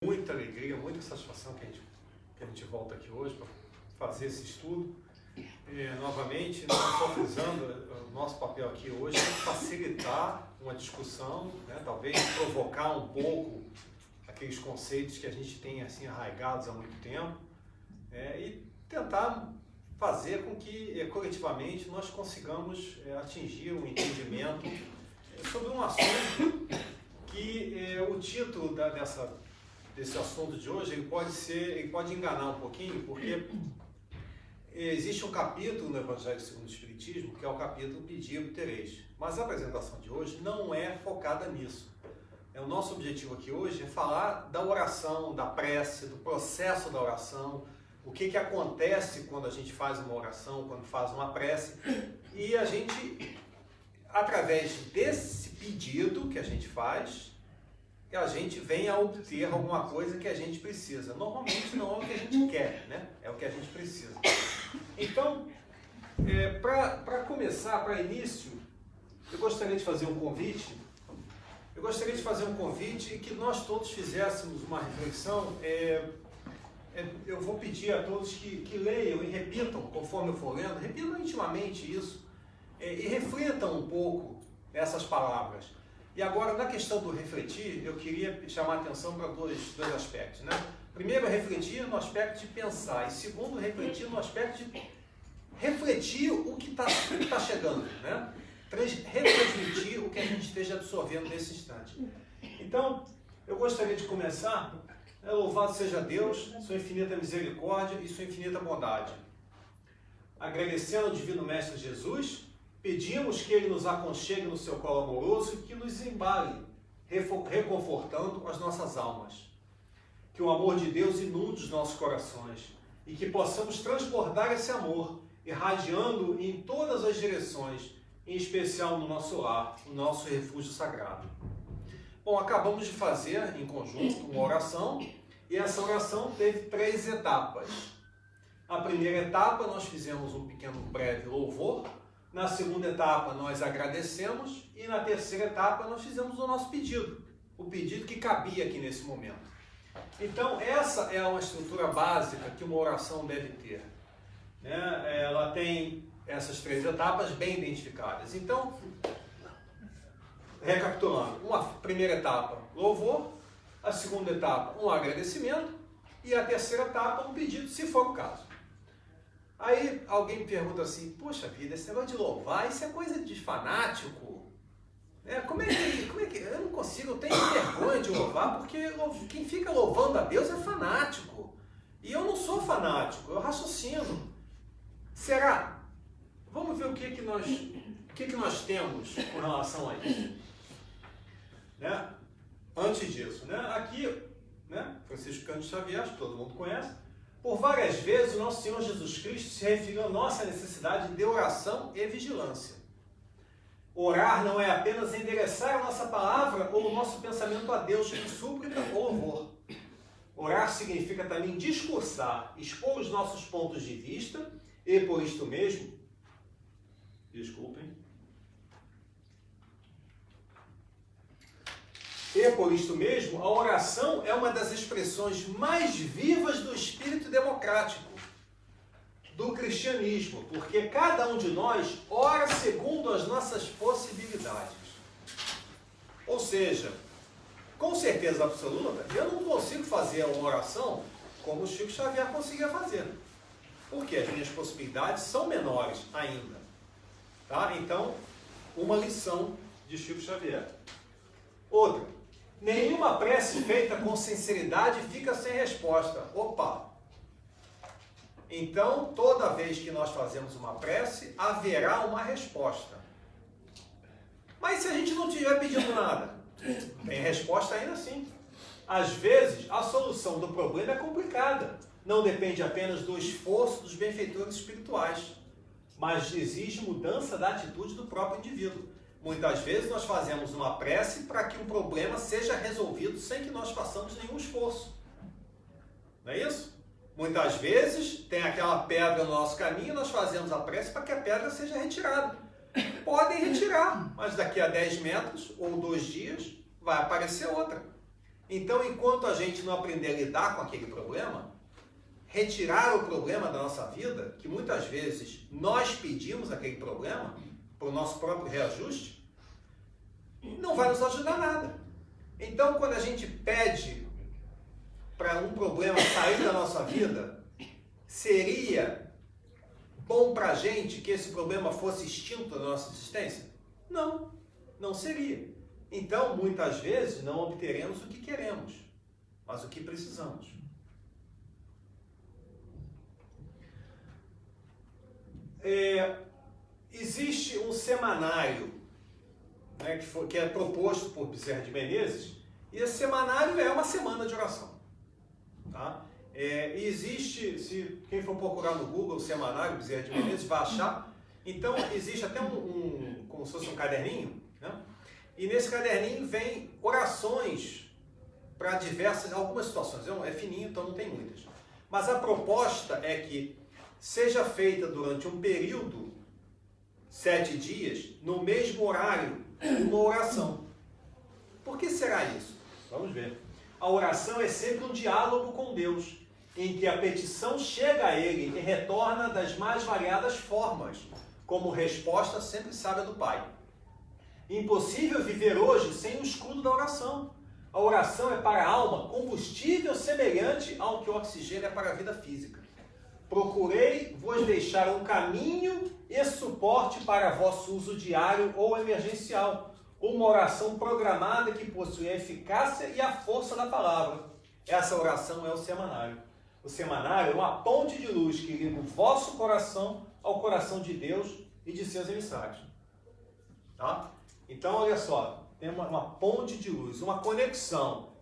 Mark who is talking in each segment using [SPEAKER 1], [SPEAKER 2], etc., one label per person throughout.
[SPEAKER 1] Muita alegria, muita satisfação que a gente volta aqui hoje para fazer esse estudo. Novamente, nós só frisando, o nosso papel aqui hoje é facilitar uma discussão, né? Talvez provocar um pouco aqueles conceitos que a gente tem assim arraigados há muito tempo, e tentar fazer com que coletivamente nós consigamos atingir um entendimento sobre um assunto que o título desse assunto de hoje ele pode enganar um pouquinho, porque existe um capítulo no Evangelho segundo o Espiritismo que é o capítulo Pedi e Obtereis, mas a apresentação de hoje não é focada nisso. O nosso objetivo aqui hoje é falar da oração, da prece, do processo da oração, o que acontece quando a gente faz uma oração, quando faz uma prece, e a gente, através desse pedido que a gente faz, a gente vem a obter alguma coisa que a gente precisa. Normalmente não é o que a gente quer, né? É o que a gente precisa. Então, para começar, para início, eu gostaria de fazer um convite. Eu gostaria de fazer um convite e que nós todos fizéssemos uma reflexão. Eu vou pedir a todos que leiam e repitam, conforme eu for lendo, repitam intimamente isso e reflitam um pouco essas palavras. E agora, na questão do refletir, eu queria chamar a atenção para dois aspectos, né? Primeiro, refletir no aspecto de pensar, e segundo, refletir no aspecto de refletir o que está chegando, né? Retransmitir o que a gente esteja absorvendo nesse instante. Então, eu gostaria de começar, louvado seja Deus, sua infinita misericórdia e sua infinita bondade. Agradecendo ao Divino Mestre Jesus, pedimos que Ele nos aconchegue no seu colo amoroso e que nos embale, reconfortando as nossas almas. Que o amor de Deus inunde os nossos corações e que possamos transbordar esse amor, irradiando em todas as direções, em especial no nosso lar, no nosso refúgio sagrado. Bom, acabamos de fazer em conjunto uma oração e essa oração teve 3 etapas. A primeira etapa nós fizemos um pequeno breve louvor, na segunda etapa nós agradecemos e na terceira etapa nós fizemos o nosso pedido, o pedido que cabia aqui nesse momento. Então essa é uma estrutura básica que uma oração deve ter, né? Ela tem essas 3 etapas bem identificadas. Então, recapitulando, uma primeira etapa, louvor, a segunda etapa, um agradecimento e a terceira etapa, um pedido, se for o caso. Aí alguém me pergunta assim, poxa vida, esse negócio de louvar, isso é coisa de fanático? Como é que eu não consigo, eu tenho vergonha de louvar, porque quem fica louvando a Deus é fanático. E eu não sou fanático, eu raciocino. Será? Vamos ver o que nós temos com relação a isso. Né? Antes disso, né? Aqui, né? Francisco Cândido Xavier, que todo mundo conhece, por várias vezes o nosso Senhor Jesus Cristo se referiu à nossa necessidade de oração e vigilância. Orar não é apenas endereçar a nossa palavra ou o nosso pensamento a Deus em súplica ou louvor. Orar significa também discursar, expor os nossos pontos de vista e, por isto mesmo, a oração é uma das expressões mais vivas do espírito democrático, do cristianismo, porque cada um de nós ora segundo as nossas possibilidades. Ou seja, com certeza absoluta, eu não consigo fazer uma oração como o Chico Xavier conseguia fazer, porque as minhas possibilidades são menores ainda. Tá? Então, uma lição de Chico Xavier. Outra, nenhuma prece feita com sinceridade fica sem resposta. Opa! Então, toda vez que nós fazemos uma prece, haverá uma resposta. Mas se a gente não estiver pedindo nada, tem resposta ainda assim. Às vezes, a solução do problema é complicada. Não depende apenas do esforço dos benfeitores espirituais, mas exige mudança da atitude do próprio indivíduo. Muitas vezes nós fazemos uma prece para que um problema seja resolvido sem que nós façamos nenhum esforço. Não é isso? Muitas vezes tem aquela pedra no nosso caminho e nós fazemos a prece para que a pedra seja retirada. Podem retirar, mas daqui a 10 metros ou 2 dias vai aparecer outra. Então, enquanto a gente não aprender a lidar com aquele problema, retirar o problema da nossa vida, que muitas vezes nós pedimos aquele problema para o nosso próprio reajuste, não vai nos ajudar nada. Então, quando a gente pede para um problema sair da nossa vida, seria bom para a gente que esse problema fosse extinto da nossa existência? Não, não seria. Então, muitas vezes, não obteremos o que queremos, mas o que precisamos. Existe um semanário, né, que é proposto por Bezerra de Menezes, e esse semanário é uma semana de oração. Tá? Existe, se quem for procurar no Google o semanário Bezerra de Menezes vai achar. Então existe até como se fosse um caderninho, né? E nesse caderninho vem orações para algumas situações. É fininho, então não tem muitas. Mas a proposta é que seja feita durante um período, 7 dias, no mesmo horário, uma oração. Por que será isso? Vamos ver. A oração é sempre um diálogo com Deus, em que a petição chega a Ele e retorna das mais variadas formas, como resposta sempre sábia do Pai. Impossível viver hoje sem o escudo da oração. A oração é para a alma combustível semelhante ao que o oxigênio é para a vida física. Procurei vos deixar um caminho e suporte para vosso uso diário ou emergencial. Uma oração programada que possui a eficácia e a força da palavra. Essa oração é o semanário. O semanário é uma ponte de luz que liga o vosso coração ao coração de Deus e de seus emissários. Tá? Então, olha só, tem uma ponte de luz, uma conexão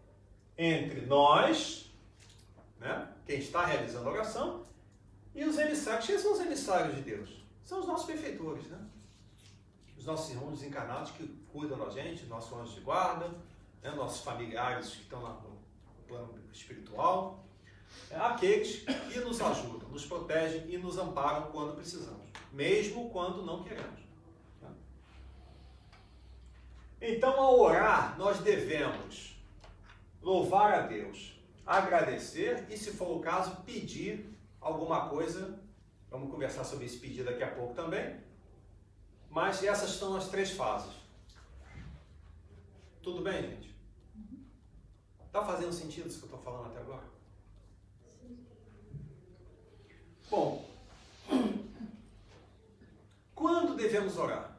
[SPEAKER 1] entre nós, né, quem está realizando a oração, e os emissários. Quem são os emissários de Deus? São os nossos benfeitores, né? Os nossos irmãos desencarnados que cuidam da gente, nossos anjos de guarda, né, nossos familiares que estão no plano espiritual, aqueles que nos ajudam, nos protegem e nos amparam quando precisamos, mesmo quando não queremos. Né? Então, ao orar, nós devemos louvar a Deus, agradecer e, se for o caso, pedir alguma coisa. Vamos conversar sobre esse pedido daqui a pouco também. Mas essas são as 3 fases. Tudo bem, gente? Está fazendo sentido isso que eu estou falando até agora? Bom, quando devemos orar?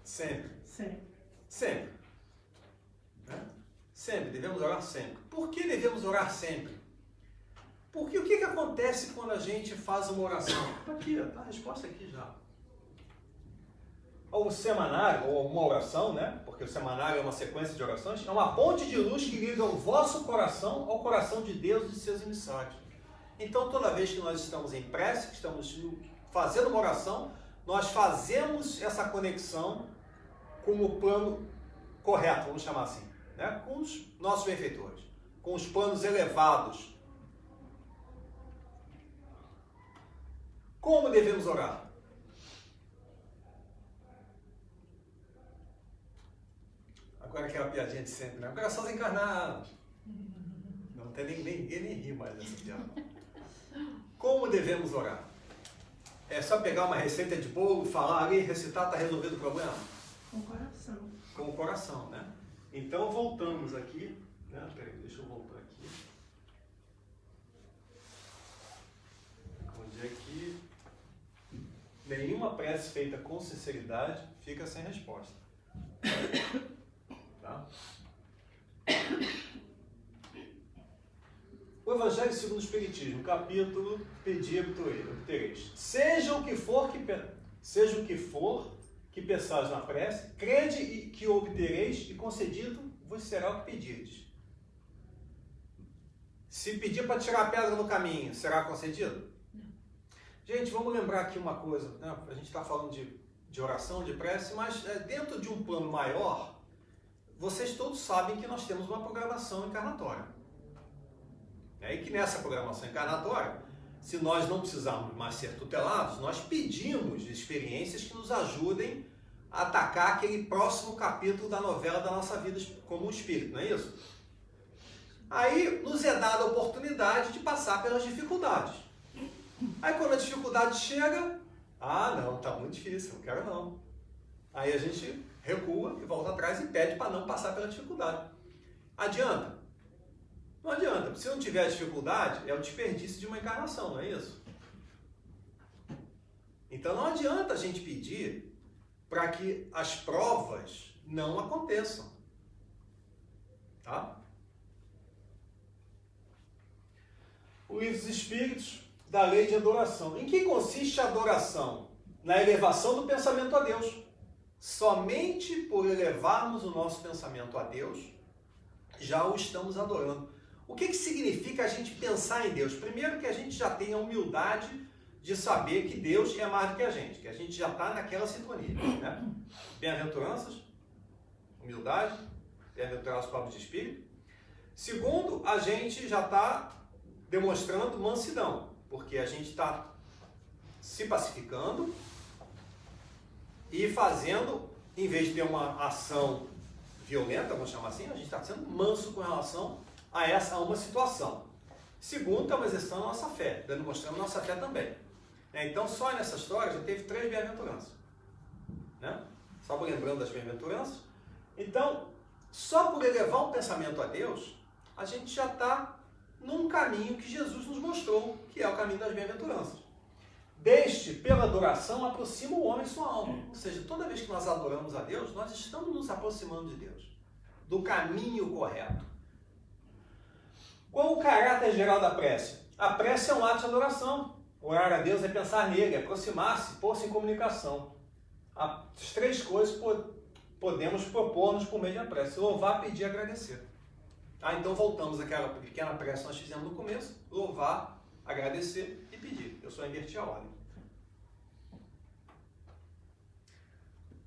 [SPEAKER 1] Sempre. Sempre. Né? Sempre, devemos orar sempre. Por que devemos orar sempre? Porque o que acontece quando a gente faz uma oração? Aqui, está a resposta aqui já. O semanário, ou uma oração, né? Porque o semanário é uma sequência de orações, é uma ponte de luz que liga o vosso coração ao coração de Deus e de seus emissários. Então, toda vez que nós estamos em prece, que estamos fazendo uma oração, nós fazemos essa conexão com o plano correto, vamos chamar assim, né? Com os nossos benfeitores, com os planos elevados. Como devemos orar? Agora aquela piadinha de sempre, né? Coração desencarnado. Não tem ninguém nem ri mais dessa piada. Como devemos orar? É só pegar uma receita de bolo, falar ali, recitar, está resolvido o problema?
[SPEAKER 2] Com o coração.
[SPEAKER 1] Com o coração, né? Então voltamos aqui, né? Peraí, deixa eu voltar aqui. Onde é que nenhuma prece feita com sinceridade fica sem resposta. Tá? O Evangelho segundo o Espiritismo, capítulo Pedi e obtereis. Seja o que for que peçais na prece, crede e que obtereis, e concedido vos será o que pedirdes. Se pedir para tirar a pedra no caminho, será concedido?
[SPEAKER 2] Não.
[SPEAKER 1] Gente, vamos lembrar aqui uma coisa, né? A gente está falando de oração, de prece, mas dentro de um plano maior, vocês todos sabem que nós temos uma programação encarnatória. E que nessa programação encarnatória, se nós não precisarmos mais ser tutelados, nós pedimos experiências que nos ajudem atacar aquele próximo capítulo da novela da nossa vida como um espírito, não é isso? Aí nos é dada a oportunidade de passar pelas dificuldades. Aí quando a dificuldade chega, não, tá muito difícil, não quero não. Aí a gente recua e volta atrás e pede para não passar pela dificuldade. Adianta? Não adianta. Se não tiver dificuldade, é o desperdício de uma encarnação, não é isso? Então não adianta a gente pedir para que as provas não aconteçam. Tá? O livro dos Espíritos, da lei de adoração. Em que consiste a adoração? Na elevação do pensamento a Deus. Somente por elevarmos o nosso pensamento a Deus, já o estamos adorando. O que significa a gente pensar em Deus? Primeiro, que a gente já tem a humildade de saber que Deus é mais do que a gente já está naquela sintonia. Né? Bem-aventuranças, humildade, bem-aventurar os pobres de espírito. Segundo, a gente já está demonstrando mansidão, porque a gente está se pacificando e fazendo, em vez de ter uma ação violenta, vamos chamar assim, a gente está sendo manso com relação a uma situação. Segundo, estamos exercitando a nossa fé, demonstrando nossa fé também. Então, só nessa história já teve 3 bem-aventuranças. Né? Só lembrando das bem-aventuranças. Então, só por elevar o pensamento a Deus, a gente já está num caminho que Jesus nos mostrou, que é o caminho das bem-aventuranças. Deste, pela adoração, aproxima o homem sua alma. Ou seja, toda vez que nós adoramos a Deus, nós estamos nos aproximando de Deus, do caminho correto. Qual o caráter geral da prece? A prece é um ato de adoração. Orar a Deus é pensar nele, aproximar-se, pôr-se em comunicação. As 3 coisas podemos propor-nos por meio da prece: louvar, pedir e agradecer. Então voltamos àquela pequena prece que nós fizemos no começo: louvar, agradecer e pedir. Eu só inverti a ordem.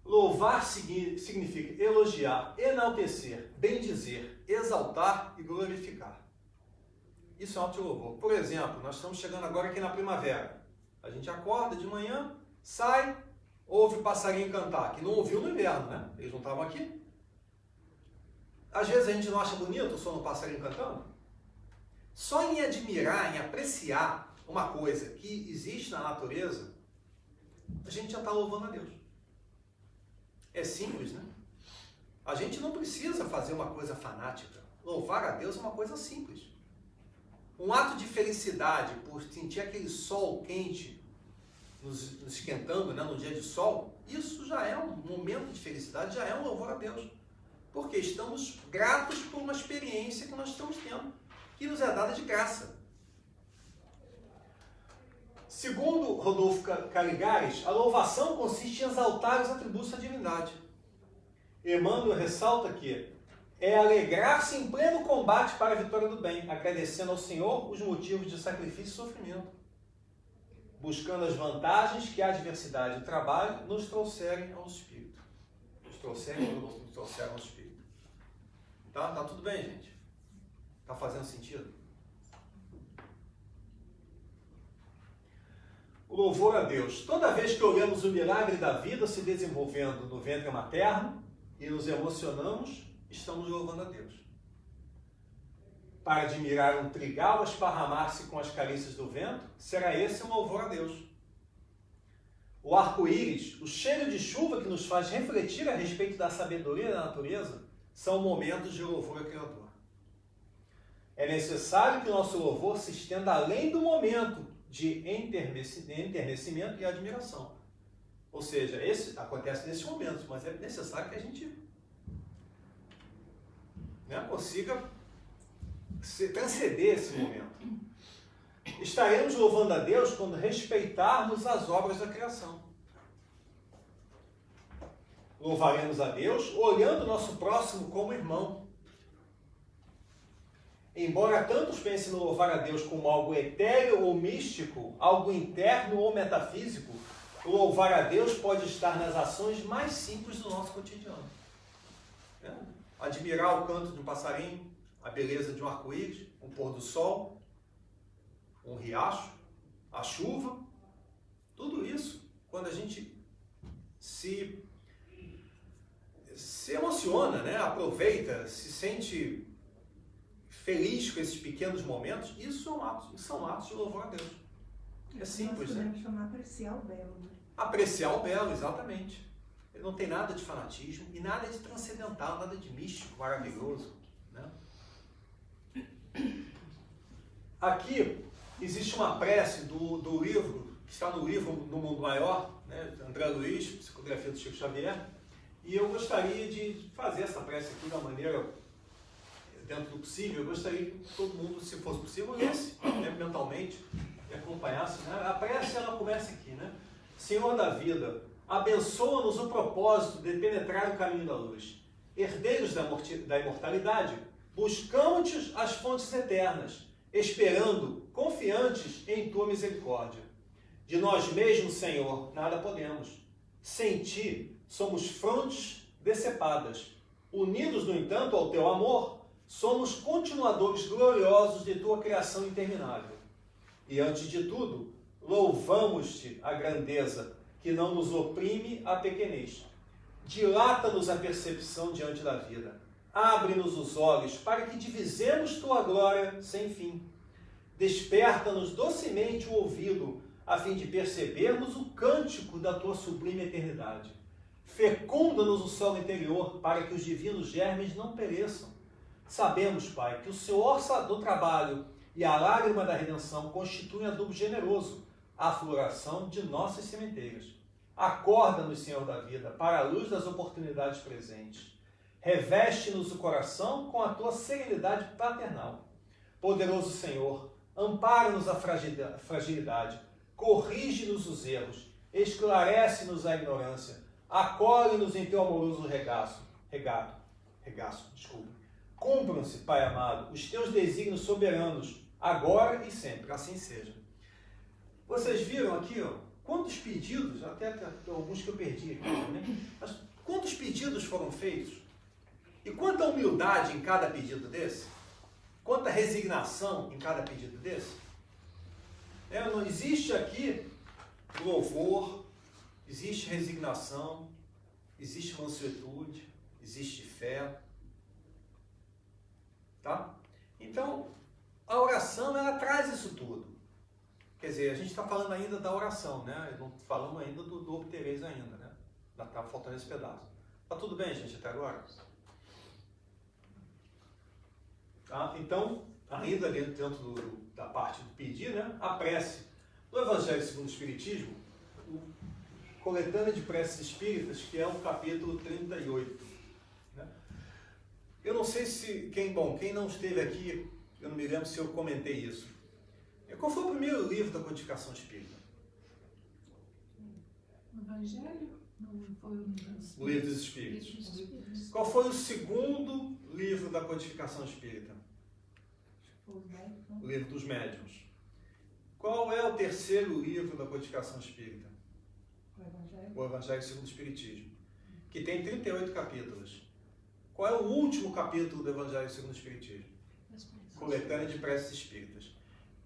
[SPEAKER 1] Louvar significa elogiar, enaltecer, bendizer, exaltar e glorificar. Isso é um ato de louvor. Por exemplo, nós estamos chegando agora aqui na primavera. A gente acorda de manhã, sai, ouve o passarinho cantar, que não ouviu no inverno, né? Eles não estavam aqui. Às vezes a gente não acha bonito o som do passarinho cantando. Só em admirar, em apreciar uma coisa que existe na natureza, a gente já está louvando a Deus. É simples, né? A gente não precisa fazer uma coisa fanática. Louvar a Deus é uma coisa simples. Um ato de felicidade por sentir aquele sol quente nos esquentando, né, no dia de sol, isso já é um momento de felicidade, já é um louvor a Deus. Porque estamos gratos por uma experiência que nós estamos tendo, que nos é dada de graça. Segundo Rodolfo Caligares, a louvação consiste em exaltar os atributos da divindade. Emmanuel ressalta que é alegrar-se em pleno combate para a vitória do bem, agradecendo ao Senhor os motivos de sacrifício e sofrimento, buscando as vantagens que a adversidade e o trabalho nos trouxerem ao Espírito. Nos trouxeram ao Espírito. Tá tudo bem, gente? Tá fazendo sentido? O louvor a Deus. Toda vez que olhamos o milagre da vida se desenvolvendo no ventre materno e nos emocionamos, estamos louvando a Deus. Para admirar um trigal a esparramar-se com as carícias do vento, será esse um louvor a Deus. O arco-íris, o cheiro de chuva que nos faz refletir a respeito da sabedoria da natureza, são momentos de louvor ao Criador. É necessário que o nosso louvor se estenda além do momento de enternecimento e admiração. Ou seja, esse acontece nesses momentos, mas é necessário que a gente consiga transcender esse momento. Estaremos louvando a Deus quando respeitarmos as obras da criação. Louvaremos a Deus olhando o nosso próximo como irmão. Embora tantos pensem no louvar a Deus como algo etéreo ou místico, algo interno ou metafísico, o louvar a Deus pode estar nas ações mais simples do nosso cotidiano. Admirar o canto de um passarinho, a beleza de um arco-íris, um pôr do sol, um riacho, a chuva, tudo isso, quando a gente se se emociona, né? Aproveita, se sente feliz com esses pequenos momentos, isso são atos de louvor a Deus. É simples, né?
[SPEAKER 2] Nós podemos chamar apreciar o belo. Né?
[SPEAKER 1] Apreciar o belo, exatamente. Ele não tem nada de fanatismo e nada de transcendental, nada de místico, maravilhoso. Né? Aqui existe uma prece do livro, que está no livro No Mundo Maior, né? André Luiz, psicografia do Chico Xavier, e eu gostaria de fazer essa prece aqui da maneira, dentro do possível. Eu gostaria que todo mundo, se fosse possível, lesse, né, mentalmente, e acompanhasse. Né? A prece, ela começa aqui, né? Senhor da vida, abençoa-nos o propósito de penetrar o caminho da luz. Herdeiros da imortalidade, buscamos as fontes eternas, esperando, confiantes em tua misericórdia. De nós mesmos, Senhor, nada podemos. Sem ti, somos frontes decepadas. Unidos, no entanto, ao teu amor, somos continuadores gloriosos de tua criação interminável. E, antes de tudo, louvamos-te a grandeza que não nos oprime a pequenez. Dilata-nos a percepção diante da vida. Abre-nos os olhos para que divisemos tua glória sem fim. Desperta-nos docemente o ouvido, a fim de percebermos o cântico da tua sublime eternidade. Fecunda-nos o solo interior, para que os divinos germes não pereçam. Sabemos, Pai, que o suor do trabalho e a lágrima da redenção constituem adubo generoso, a floração de nossas sementeiras. Acorda-nos, Senhor da vida, para a luz das oportunidades presentes. Reveste-nos o coração com a tua serenidade paternal. Poderoso Senhor, ampara-nos a fragilidade, corrige-nos os erros, esclarece-nos a ignorância, acolhe-nos em teu amoroso regaço. Cumpram-se, Pai amado, os teus desígnios soberanos, agora e sempre, assim seja. Vocês viram aqui, ó, quantos pedidos, até alguns que eu perdi aqui, né? Mas quantos pedidos foram feitos? E quanta humildade em cada pedido desse? Quanta resignação em cada pedido desse? Não existe aqui louvor, existe resignação, existe mansuetude, existe fé. Tá? Então, a oração, ela traz isso tudo. Quer dizer, a gente está falando ainda da oração, né? Não falamos ainda do obtereis ainda, né? Está faltando esse pedaço. Tá tudo bem, gente, até agora? Tá? Então, ainda dentro da parte do pedir, né? A prece. No Evangelho segundo o Espiritismo, o Coletânea de Preces Espíritas, que é o capítulo 38. Né? Eu não sei se quem não esteve aqui, eu não me lembro se eu comentei isso. Qual foi o primeiro livro da codificação espírita?
[SPEAKER 2] O Evangelho? Não foi
[SPEAKER 1] o Livro dos Espíritos. Qual foi o segundo livro da codificação espírita? O Livro dos Médiuns. Qual é o terceiro livro da codificação espírita? O Evangelho segundo o Espiritismo, que tem 38 capítulos. Qual é o último capítulo do Evangelho segundo o Espiritismo? Coletânea de Preces Espíritas.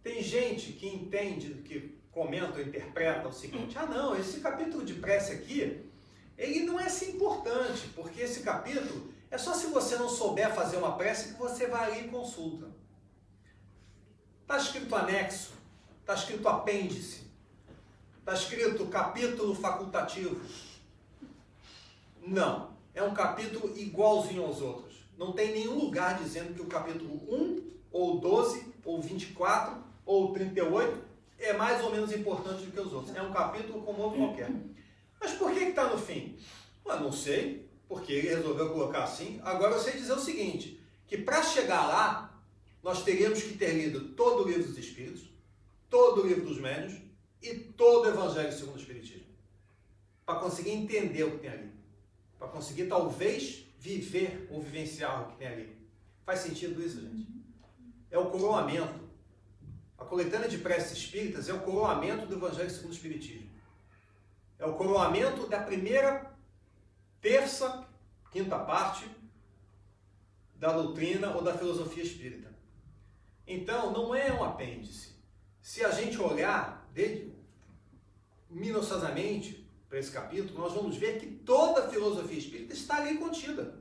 [SPEAKER 1] Tem gente que entende, que comenta ou interpreta o seguinte: não, esse capítulo de prece aqui, ele não é assim importante, porque esse capítulo é só se você não souber fazer uma prece que você vai ali e consulta. Está escrito anexo, está escrito apêndice, está escrito capítulo facultativo. Não, é um capítulo igualzinho aos outros. Não tem nenhum lugar dizendo que o capítulo 1, ou 12, ou 24, ou 38 é mais ou menos importante do que os outros. É um capítulo como outro qualquer. Mas por que está no fim? Não sei, porque ele resolveu colocar assim. Agora eu sei dizer o seguinte, que para chegar lá, nós teríamos que ter lido todo o Livro dos Espíritos, todo o Livro dos Médiuns e todo o Evangelho segundo o Espiritismo. Para conseguir entender o que tem ali. Para conseguir, talvez, viver ou vivenciar o que tem ali. Faz sentido isso, gente? É o coroamento. A coletânea de preces espíritas é o coroamento do Evangelho segundo o Espiritismo. É o coroamento da primeira quinta parte da doutrina ou da filosofia espírita. Então, não é um apêndice. Se a gente olhar minuciosamente, para esse capítulo, nós vamos ver que toda a filosofia espírita está ali contida.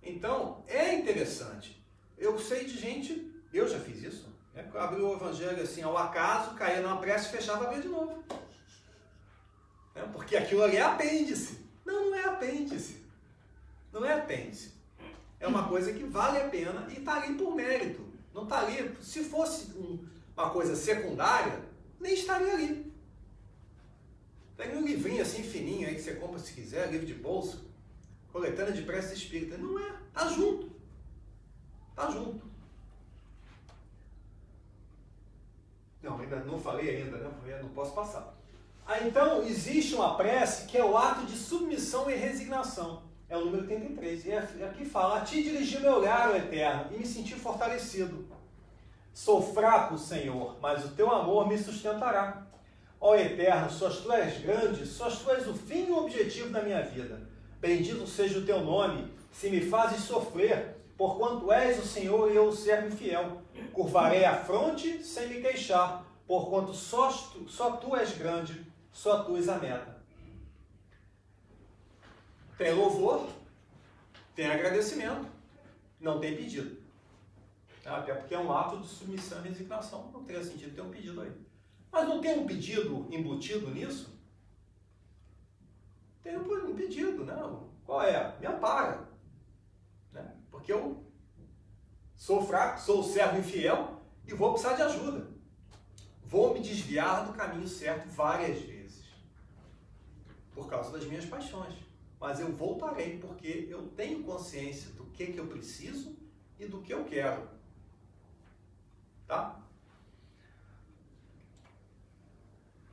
[SPEAKER 1] Então, é interessante. Eu sei de gente, eu já fiz isso, né? Eu abri o evangelho assim, ao acaso, caía numa prece, fechava e abria de novo. Porque aquilo ali é apêndice. Não é apêndice. Não é apêndice. É uma coisa que vale a pena e está ali por mérito. Não está ali. Se fosse uma coisa secundária, nem estaria ali. Tem um livrinho assim fininho aí que você compra se quiser, livro de bolso, coletânea de prece espírita. Não é. Está junto. Está junto. Não, ainda não falei ainda, né? Eu não posso passar. Então, existe uma prece que é o ato de submissão e resignação. É o número 33. E aqui fala: a ti dirigi meu olhar, ó Eterno, e me senti fortalecido. Sou fraco, Senhor, mas o teu amor me sustentará. Ó Eterno, sós tu és grande, sós tu és o fim e o objetivo da minha vida. Bendito seja o teu nome, se me fazes sofrer, porquanto és o Senhor e eu o servo fiel. Curvarei a fronte sem me queixar, porquanto só tu és grande, só tu és a meta. Tem louvor, tem agradecimento, não tem pedido. Até porque é um ato de submissão e resignação, não teria sentido ter um pedido aí. Mas não tem um pedido embutido nisso? Tem um pedido, não. Qual é? Me ampara. Né? Porque eu sou fraco, sou o servo infiel e vou precisar de ajuda. Vou me desviar do caminho certo várias vezes. Por causa das minhas paixões. Mas eu voltarei porque eu tenho consciência do que eu preciso e do que eu quero. Tá?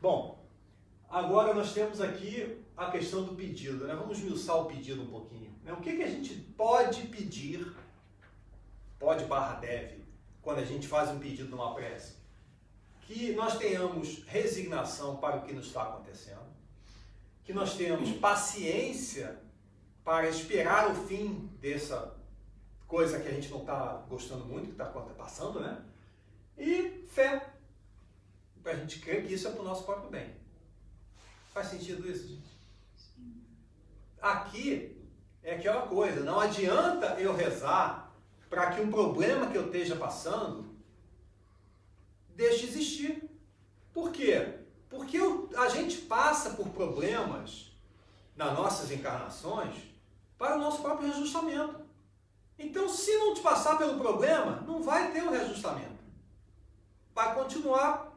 [SPEAKER 1] Bom, agora nós temos aqui a questão do pedido, né? Vamos esmiuçar o pedido um pouquinho. Né? O que a gente pode pedir, deve, quando a gente faz um pedido numa prece? Que nós tenhamos resignação para o que nos está acontecendo, que nós tenhamos paciência para esperar o fim dessa coisa que a gente não está gostando muito, que está passando, né? E fé, para a gente crer que isso é para o nosso próprio bem. Faz sentido isso, gente? Sim. Aqui é aquela coisa, não adianta eu rezar para que um problema que eu esteja passando deixe de existir. Por quê? Porque a gente passa por problemas nas nossas encarnações para o nosso próprio reajustamento. Então, se não te passar pelo problema, não vai ter o reajustamento. Vai continuar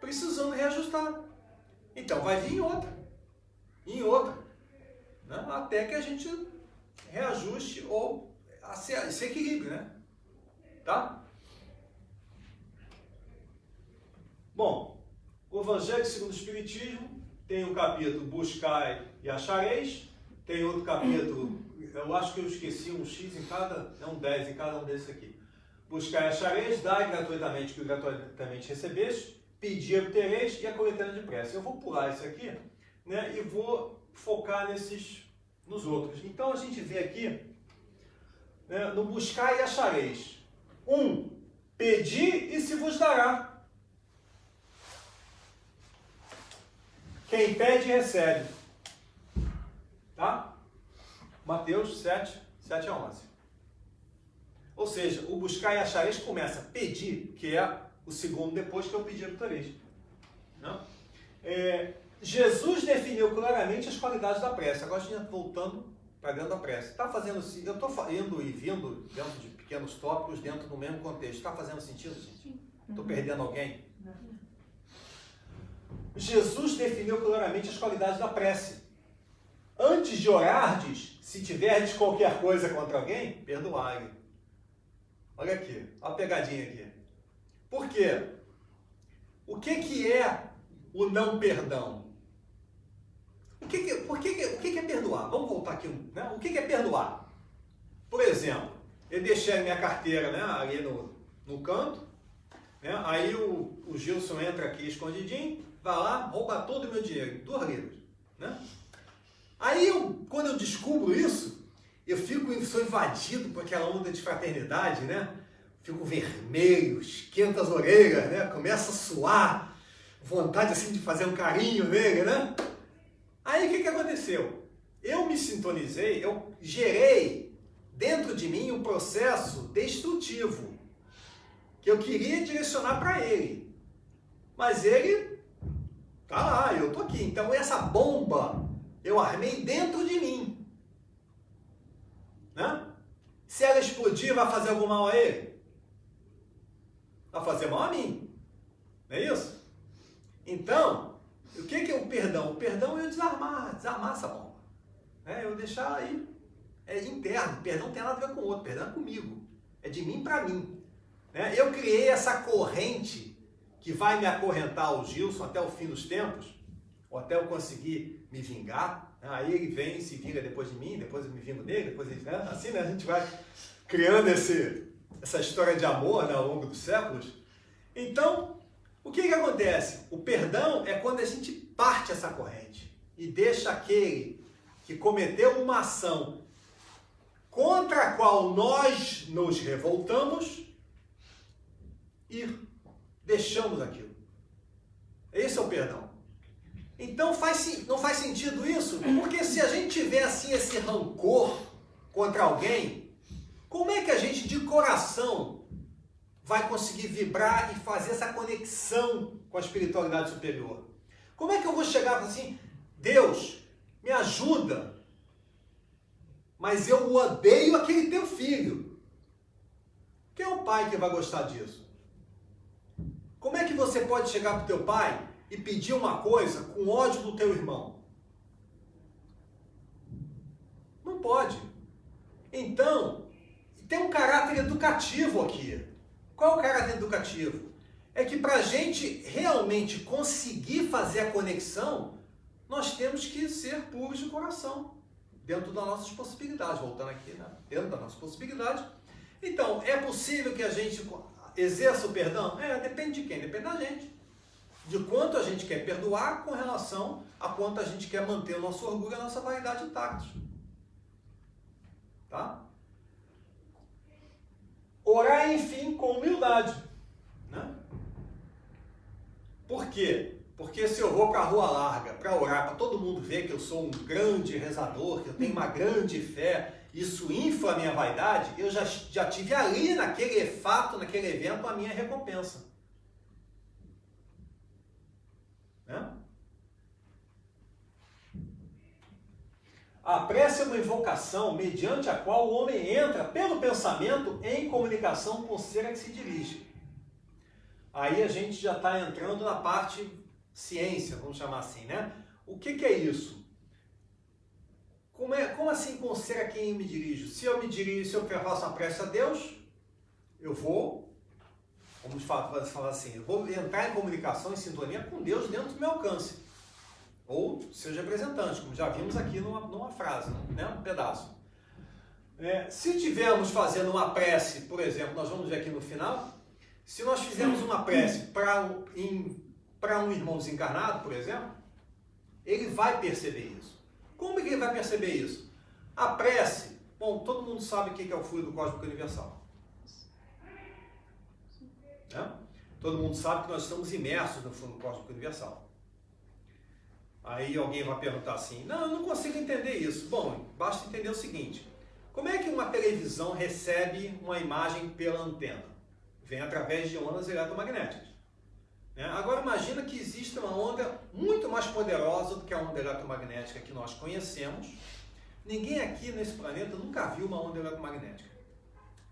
[SPEAKER 1] precisando reajustar. Então, vai vir em outra. Né? Até que a gente reajuste ou se equilibre, né? Tá? Bom, o Evangelho segundo o Espiritismo tem o capítulo Buscai e Achareis, tem outro capítulo, eu acho que eu esqueci um X em cada, é um 10 em cada um desses aqui. Buscai e achareis, dai gratuitamente que gratuitamente recebeste, pedir obtereis e a coletânea de prece. Eu vou pular isso aqui, né, e vou focar nos outros. Então a gente vê aqui, né, no buscai e achareis. 1. Pedi e se vos dará. Quem pede, recebe. Tá? Mateus 7, 7 a 11. Ou seja, o buscar e achareis começa a pedir, que é o segundo depois que eu pedi obtereis. Jesus definiu claramente as qualidades da prece. Agora a gente está voltando para dentro da prece. Está fazendo, eu estou indo e vindo dentro de pequenos tópicos dentro do mesmo contexto. Está fazendo sentido, gente? Estou perdendo alguém? Jesus definiu claramente as qualidades da prece. Antes de orardes, se tiverdes qualquer coisa contra alguém, perdoai. Olha aqui, olha a pegadinha aqui. Por quê? O que é o não perdão? O que é perdoar? Vamos voltar aqui. Né? O que é perdoar? Por exemplo, eu deixei a minha carteira, né, ali no canto, né? Aí o Gilson entra aqui escondidinho, vai lá, rouba todo o meu dinheiro, 2 libras. Né? Aí, quando eu descubro isso, sou invadido por aquela onda de fraternidade, né? Fico vermelho, esquento as orelhas, né? Começa a suar, vontade assim de fazer um carinho nele, né? Aí o que aconteceu? Eu me sintonizei, eu gerei dentro de mim um processo destrutivo que eu queria direcionar para ele. Mas ele tá lá, eu tô aqui. Então essa bomba eu armei dentro de mim. Né? Se ela explodir, vai fazer algum mal a ele? Vai fazer mal a mim. Não é isso? Então, o que é o perdão? O perdão é eu desarmar essa bomba. Eu deixar aí, é interno. Perdão não tem nada a ver com o outro, perdão é comigo. É de mim para mim. Eu criei essa corrente que vai me acorrentar ao Gilson até o fim dos tempos, ou até eu conseguir me vingar. Aí ele vem e se vinga depois de mim, depois eu me vingo dele, depois ele, assim, a gente vai criando essa história de amor, ao longo dos séculos. Então, o que acontece? O perdão é quando a gente parte essa corrente e deixa aquele que cometeu uma ação contra a qual nós nos revoltamos ir. Deixamos aquilo. Esse é o perdão. Então não faz sentido isso, porque se a gente tiver assim esse rancor contra alguém, como é que a gente de coração vai conseguir vibrar e fazer essa conexão com a espiritualidade superior? Como é que eu vou chegar assim, Deus, me ajuda, mas eu odeio aquele teu filho? Quem é o pai que vai gostar disso? Como é que você pode chegar para o teu pai e pedir uma coisa com ódio do teu irmão? Não pode. Então, tem um caráter educativo aqui. Qual é o caráter educativo? É que para a gente realmente conseguir fazer a conexão, nós temos que ser puros de coração, dentro das nossas possibilidades. Voltando aqui, dentro da nossa possibilidade. Então, é possível que a gente exerça o perdão? Depende de quem? Depende da gente. De quanto a gente quer perdoar com relação a quanto a gente quer manter o nosso orgulho e a nossa vaidade intactos. Tá? Orar, enfim, com humildade. Né? Por quê? Porque se eu vou para a rua larga para orar, para todo mundo ver que eu sou um grande rezador, que eu tenho uma grande fé, isso infla a minha vaidade, eu já tive ali naquele fato, naquele evento, a minha recompensa. Né? A prece é uma invocação mediante a qual o homem entra pelo pensamento em comunicação com o ser a que se dirige. Aí a gente já está entrando na parte ciência, vamos chamar assim, né? O que é isso? Como assim com o ser a quem eu me dirijo? Se eu faço uma prece a Deus, eu vou, vamos falar assim, eu vou entrar em comunicação, em sintonia com Deus dentro do meu alcance. Ou seus representantes, como já vimos aqui numa frase, né? Um pedaço. Se tivermos fazendo uma prece, por exemplo, nós vamos ver aqui no final, se nós fizermos uma prece para um irmão desencarnado, por exemplo, ele vai perceber isso. Como é que ele vai perceber isso? A prece, bom, todo mundo sabe o que é o fluido cósmico universal. Né? Todo mundo sabe que nós estamos imersos no fluido cósmico universal. Aí alguém vai perguntar assim, não, eu não consigo entender isso. Bom, basta entender o seguinte, como é que uma televisão recebe uma imagem pela antena? Vem através de ondas eletromagnéticas. Agora imagina que existe uma onda muito mais poderosa do que a onda eletromagnética que nós conhecemos. Ninguém aqui nesse planeta nunca viu uma onda eletromagnética.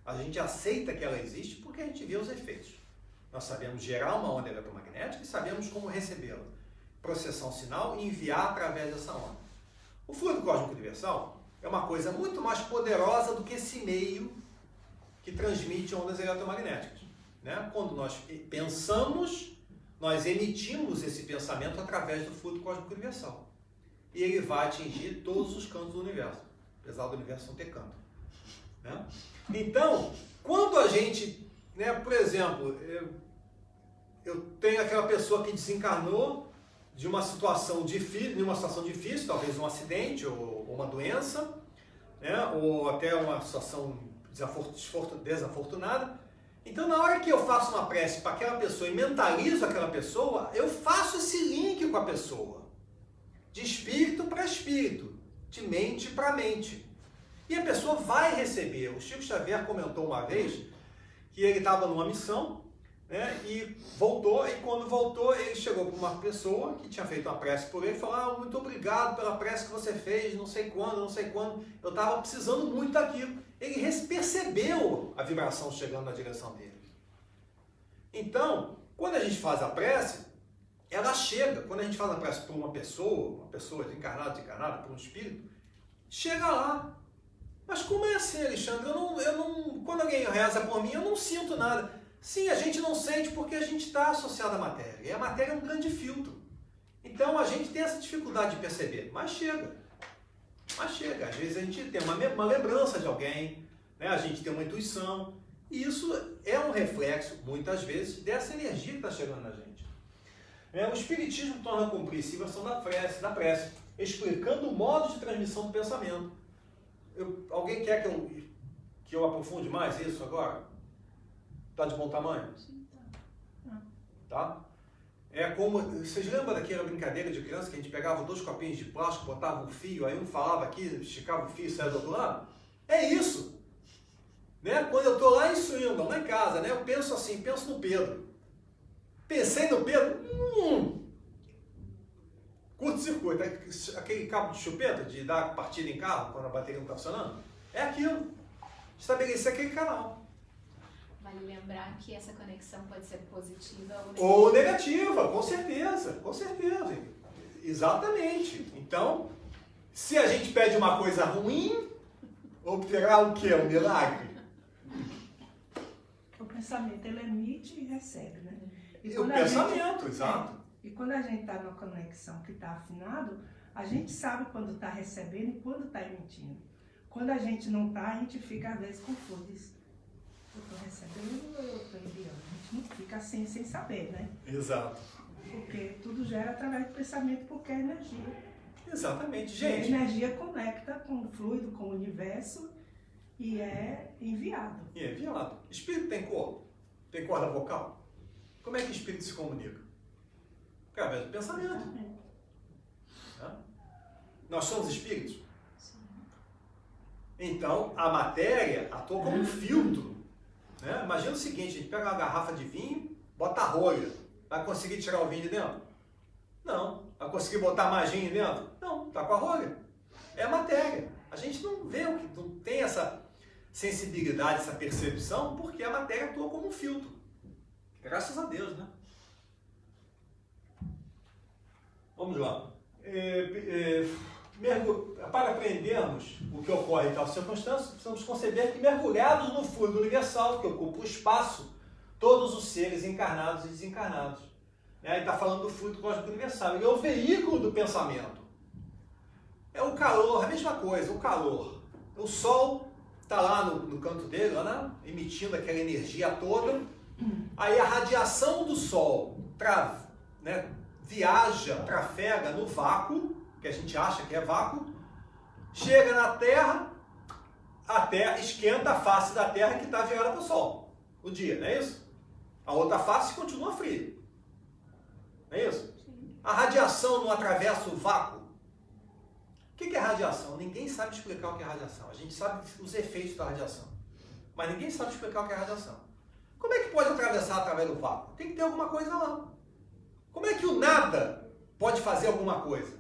[SPEAKER 1] A gente aceita que ela existe porque a gente vê os efeitos. Nós sabemos gerar uma onda eletromagnética e sabemos como recebê-la. Processar um sinal e enviar através dessa onda. O fluido cósmico universal é uma coisa muito mais poderosa do que esse meio que transmite ondas eletromagnéticas. Quando nós pensamos, nós emitimos esse pensamento através do fluido cósmico universal. E ele vai atingir todos os cantos do universo, apesar do universo não ter canto. Então, quando a gente, por exemplo, eu tenho aquela pessoa que desencarnou de uma situação difícil, talvez um acidente ou uma doença, ou até uma situação desafortunada, Então, na hora que eu faço uma prece para aquela pessoa e mentalizo aquela pessoa, eu faço esse link com a pessoa. De espírito para espírito, de mente para mente. E a pessoa vai receber. O Chico Xavier comentou uma vez que ele estava numa missão, né, e voltou, e quando voltou, ele chegou para uma pessoa que tinha feito uma prece por ele e falou: muito obrigado pela prece que você fez, não sei quando, eu estava precisando muito daquilo. Ele percebeu a vibração chegando na direção dele. Então, quando a gente faz a prece, ela chega. Quando a gente faz a prece por uma pessoa desencarnada, por um espírito, chega lá. Mas como é assim, Alexandre? Quando alguém reza por mim, eu não sinto nada. Sim, a gente não sente porque a gente está associado à matéria. E a matéria é um grande filtro. Então a gente tem essa dificuldade de perceber. Mas chega. Às vezes a gente tem uma lembrança de alguém, né? A gente tem uma intuição. E isso é um reflexo, muitas vezes, dessa energia que está chegando na gente. O Espiritismo torna compreensível a ação da prece, explicando o modo de transmissão do pensamento. Alguém quer que eu aprofunde mais isso agora? Está de bom tamanho?
[SPEAKER 2] Sim, tá.
[SPEAKER 1] Tá? É como, vocês lembram daquela brincadeira de criança que a gente pegava 2 copinhos de plástico, botava um fio, aí um falava aqui, esticava o fio e saia do outro lado? É isso! Né? Quando eu estou lá em Swindon, lá em casa, né? Eu penso assim, penso no Pedro. Pensei no Pedro, curto-circuito, aquele cabo de chupeta de dar partida em carro quando a bateria não está funcionando, é aquilo. Estabelecer aquele canal.
[SPEAKER 3] Vale lembrar que essa conexão pode ser positiva
[SPEAKER 1] ou negativa, com certeza. Exatamente. Então, se a gente pede uma coisa ruim, obterá o quê? Um milagre?
[SPEAKER 2] O pensamento, ele emite e recebe, né?
[SPEAKER 1] E o pensamento, exato.
[SPEAKER 2] E quando a gente está numa conexão que está afinado, a gente sabe quando está recebendo e quando está emitindo. Quando a gente não está, a gente fica às vezes confuso. Eu estou recebendo ou eu estou enviando? A gente não fica assim sem saber, né?
[SPEAKER 1] Exato.
[SPEAKER 2] Porque tudo gera através do pensamento, porque é energia.
[SPEAKER 1] Exatamente,
[SPEAKER 2] E
[SPEAKER 1] gente.
[SPEAKER 2] a energia conecta com o fluido, com o universo e é enviado.
[SPEAKER 1] Espírito tem cor? Tem corda vocal? Como é que o espírito se comunica? Através do pensamento. Né? Nós somos espíritos? Então, a matéria atua como um filtro. Né? Imagina o seguinte, a gente pega uma garrafa de vinho, bota a rolha. Vai conseguir tirar o vinho de dentro? Não. Vai conseguir botar mais vinho dentro? Não, tá com a rolha. É a matéria. A gente não vê, não tem essa sensibilidade, essa percepção, porque a matéria atua como um filtro. Graças a Deus, né? Vamos lá. Para aprendermos o que ocorre em tal circunstância, precisamos conceber que mergulhados no fluido universal, que ocupa o espaço, todos os seres encarnados e desencarnados. Ele está falando do fluido cósmico universal. Ele é o veículo do pensamento. É o calor, a mesma coisa, o calor. O Sol está lá no canto dele, né, emitindo aquela energia toda. Aí a radiação do Sol viaja, trafega no vácuo, que a gente acha que é vácuo, chega na Terra, a Terra esquenta a face da Terra que está virada para o Sol. O dia, não é isso? A outra face continua fria. Não é isso?
[SPEAKER 2] Sim.
[SPEAKER 1] A radiação não atravessa o vácuo. O que é radiação? Ninguém sabe explicar o que é radiação. A gente sabe os efeitos da radiação. Mas ninguém sabe explicar o que é radiação. Como é que pode atravessar através do vácuo? Tem que ter alguma coisa lá. Como é que o nada pode fazer alguma coisa?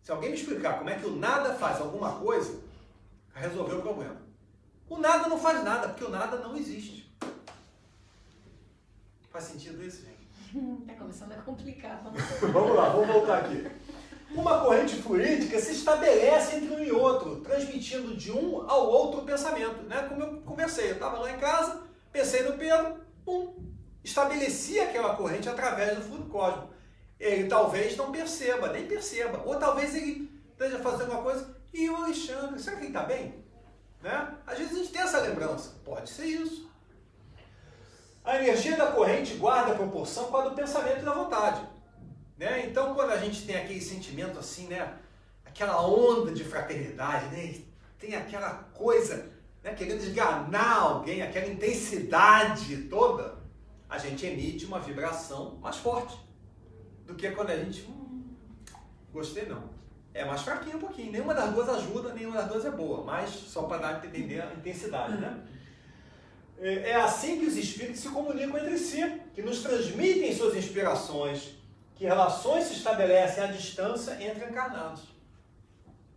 [SPEAKER 1] Se alguém me explicar como é que o nada faz alguma coisa, resolveu o problema. O nada não faz nada, porque o nada não existe. Faz sentido isso, gente?
[SPEAKER 3] Está começando a complicar.
[SPEAKER 1] Vamos lá, vamos voltar aqui. Uma corrente fluídica se estabelece entre um e outro, transmitindo de um ao outro o pensamento. Né? Como eu conversei, eu estava lá em casa, pensei no Pedro, estabeleci aquela corrente através do fluido cósmico. Ele talvez não perceba, nem perceba. Ou talvez ele esteja fazendo uma coisa e o Alexandre, será que ele está bem? Né? Às vezes a gente tem essa lembrança. Pode ser isso. A energia da corrente guarda a proporção com a do pensamento e da vontade. Né? Então, quando a gente tem aquele sentimento assim, né? Aquela onda de fraternidade, né? Tem aquela coisa né, querendo esganar alguém, aquela intensidade toda, a gente emite uma vibração mais forte do que quando a gente, gostei não. É mais fraquinho um pouquinho, nenhuma das duas ajuda, nenhuma das duas é boa, mas só para dar a entender a intensidade, né? É assim que os espíritos se comunicam entre si, que nos transmitem suas inspirações, que relações se estabelecem à distância entre encarnados.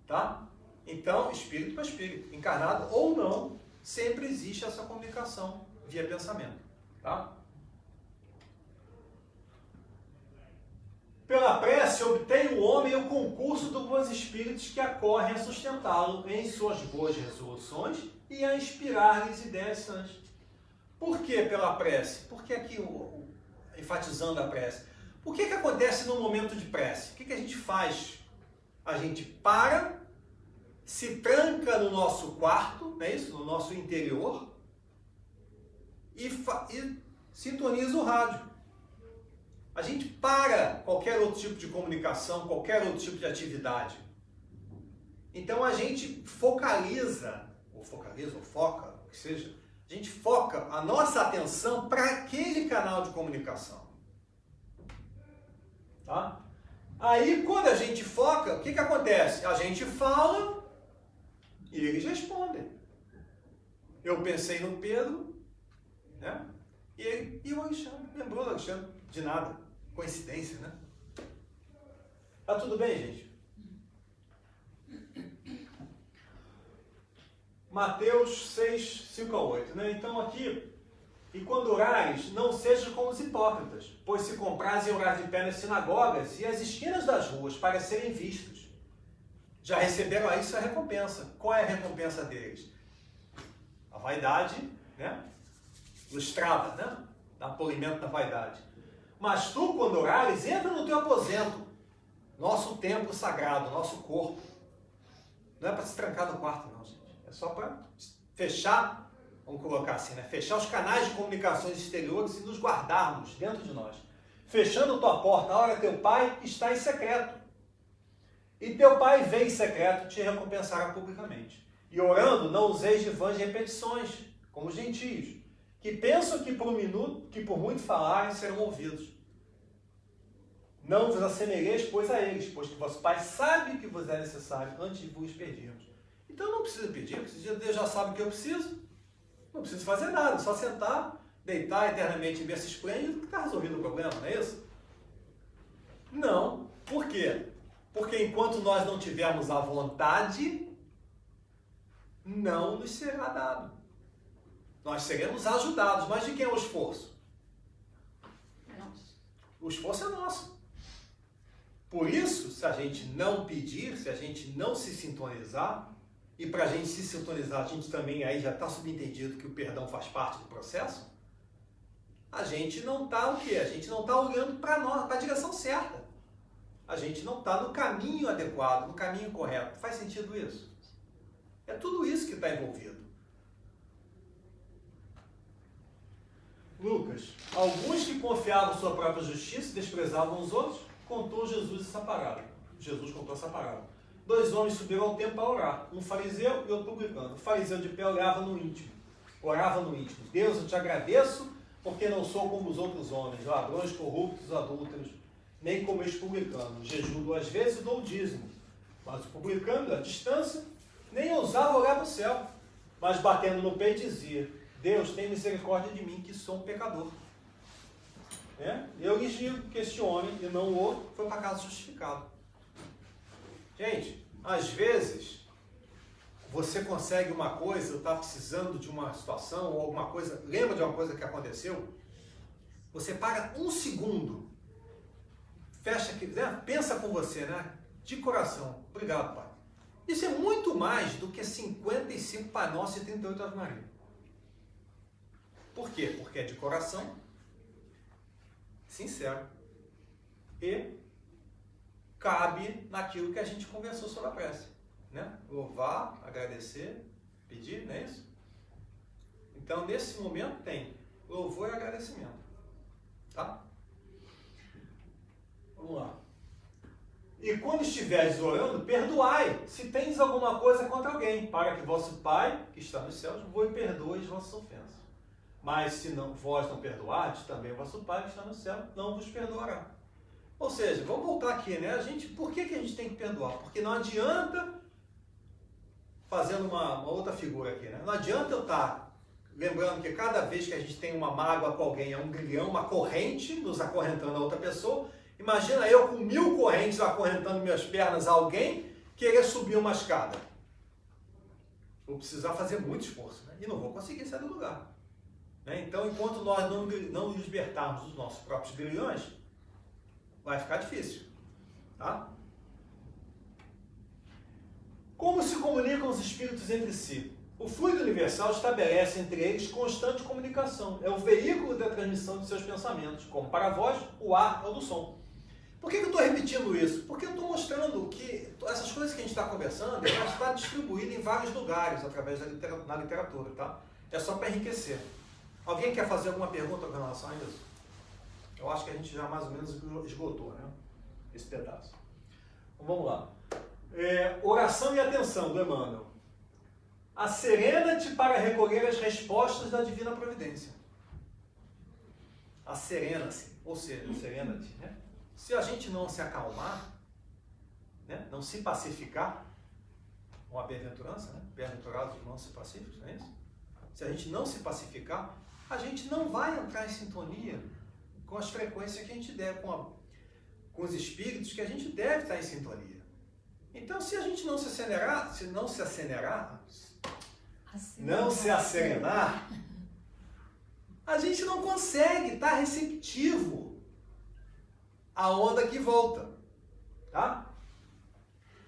[SPEAKER 1] Tá? Então, espírito para espírito, encarnado ou não, sempre existe essa comunicação via pensamento. Tá? Pela prece, obtém o homem o concurso dos bons espíritos que acorrem a sustentá-lo em suas boas resoluções e a inspirar-lhes ideias sãs. Por que pela prece? Por que aqui, enfatizando a prece? O que acontece no momento de prece? O que a gente faz? A gente para, se tranca no nosso quarto, não é isso? No nosso interior, e sintoniza o rádio. A gente para qualquer outro tipo de comunicação, qualquer outro tipo de atividade. Então a gente focaliza, ou foca, o que seja, a gente foca a nossa atenção para aquele canal de comunicação. Tá? Aí, quando a gente foca, o que acontece? A gente fala e eles respondem. Eu pensei no Pedro, né? E o Alexandre, lembrou do Alexandre? De nada. Coincidência, né? Tá tudo bem, gente? Mateus 6, 5 a 8, né? Então aqui, e quando orares, não seja como os hipócritas, pois se comprazem orar de pé nas sinagogas e as esquinas das ruas para serem vistos. Já receberam aí sua recompensa. Qual é a recompensa deles? A vaidade, né? Lustrada, né? Dá polimento da vaidade. Mas tu, quando orares, entra no teu aposento, nosso templo sagrado, nosso corpo. Não é para se trancar no quarto, não, gente. É só para fechar, vamos colocar assim, né? Fechar os canais de comunicações exteriores e nos guardarmos dentro de nós. Fechando tua porta, na hora teu pai está em secreto. E teu pai vê em secreto, te recompensará publicamente. E orando, não useis de vãs repetições, como os gentios, que pensam que por muito falarem serão ouvidos. Não vos assemelheis, pois, a eles, pois que vosso Pai sabe que vos é necessário antes de vos pedirmos. Então não precisa pedir, Deus já sabe o que eu preciso. Não preciso fazer nada, só sentar, deitar eternamente em berço esplêndido que está resolvido o problema, não é isso? Não. Por quê? Porque enquanto nós não tivermos a vontade, não nos será dado. Nós seremos ajudados, mas de quem é o esforço?
[SPEAKER 3] É nosso.
[SPEAKER 1] O esforço é nosso. Por isso, se a gente não pedir, se a gente não se sintonizar, e para a gente se sintonizar, a gente também aí já está subentendido que o perdão faz parte do processo, a gente não está o quê? A gente não está olhando para nós, para a direção certa. A gente não está no caminho adequado, no caminho correto. Faz sentido isso? É tudo isso que está envolvido. Lucas, alguns que confiavam sua própria justiça e desprezavam os outros, contou Jesus essa parábola. Jesus contou essa parábola. 2 homens subiram ao templo para orar, um fariseu e outro publicano. O fariseu de pé orava no íntimo. Deus, eu te agradeço, porque não sou como os outros homens, ladrões, corruptos, adúlteros, nem como este publicano. Jejuo 2 vezes e dou o dízimo. Mas o publicano, à distância, nem ousava olhar para o céu, mas batendo no peito dizia: Deus, tem misericórdia de mim, que sou um pecador. Eu lhes digo que este homem, e não o outro, foi para casa justificado. Gente, às vezes, você consegue uma coisa, está precisando de uma situação, ou alguma coisa, lembra de uma coisa que aconteceu? Você para 1 segundo, fecha aqui, né? Pensa com você, né? De coração. Obrigado, Pai. Isso é muito mais do que 55 Pai Nosso e 38 Ave Maria. Por quê? Porque é de coração, sincero, e cabe naquilo que a gente conversou sobre a prece, né? Louvar, agradecer, pedir, não é isso? Então, nesse momento tem louvor e agradecimento, tá? Vamos lá. E quando estiveres orando, perdoai, se tens alguma coisa contra alguém, para que vosso Pai, que está nos céus, vos perdoe as vossas ofensas. Mas se não, vós não perdoardes, também o vosso Pai, que está no céu, não vos perdoará. Ou seja, vamos voltar aqui, né? Por que a gente tem que perdoar? Porque não adianta, fazendo uma outra figura aqui, né? Não adianta eu estar lembrando que cada vez que a gente tem uma mágoa com alguém, é um grilhão, uma corrente nos acorrentando a outra pessoa. Imagina eu com 1000 correntes acorrentando minhas pernas a alguém querer subir uma escada. Vou precisar fazer muito esforço, né? E não vou conseguir sair do lugar. Né? Então, enquanto nós não nos libertarmos dos nossos próprios grilhões, vai ficar difícil. Tá? Como se comunicam os espíritos entre si? O fluido universal estabelece entre eles constante comunicação. É o veículo da transmissão de seus pensamentos. Como para a voz, o ar é o do som. Por que eu estou repetindo isso? Porque eu estou mostrando que essas coisas que a gente está conversando, ela está distribuída em vários lugares através da literatura, tá? É só para enriquecer. Alguém quer fazer alguma pergunta com relação a isso? Eu acho que a gente já mais ou menos esgotou, né? Esse pedaço. Então, vamos lá. Oração e atenção, do Emmanuel. Acerena-te para recolher as respostas da Divina Providência. Acerena-se, ou seja, acerena-te, né? Se a gente não se acalmar, né? Não se pacificar, uma bem-aventurança, né? Bem-aventurados os irmãos pacíficos, não é isso? Se a gente não se pacificar, a gente não vai entrar em sintonia com as frequências que a gente deve, com os espíritos que a gente deve estar em sintonia. Então, se a gente não se acerenar, a gente não consegue estar receptivo à onda que volta, tá?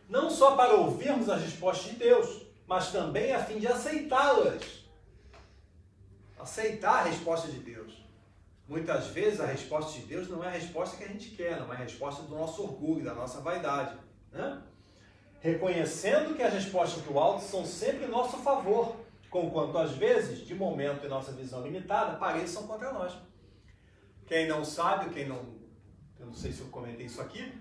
[SPEAKER 1] Não só para ouvirmos as respostas de Deus, mas também a fim de aceitá-las. Aceitar a resposta de Deus. Muitas vezes a resposta de Deus não é a resposta que a gente quer, não é a resposta do nosso orgulho, da nossa vaidade, né? Reconhecendo que as respostas do alto são sempre em nosso favor, conquanto às vezes, de momento em nossa visão limitada, pareçam contra nós. Quem não sabe, eu não sei se eu comentei isso aqui,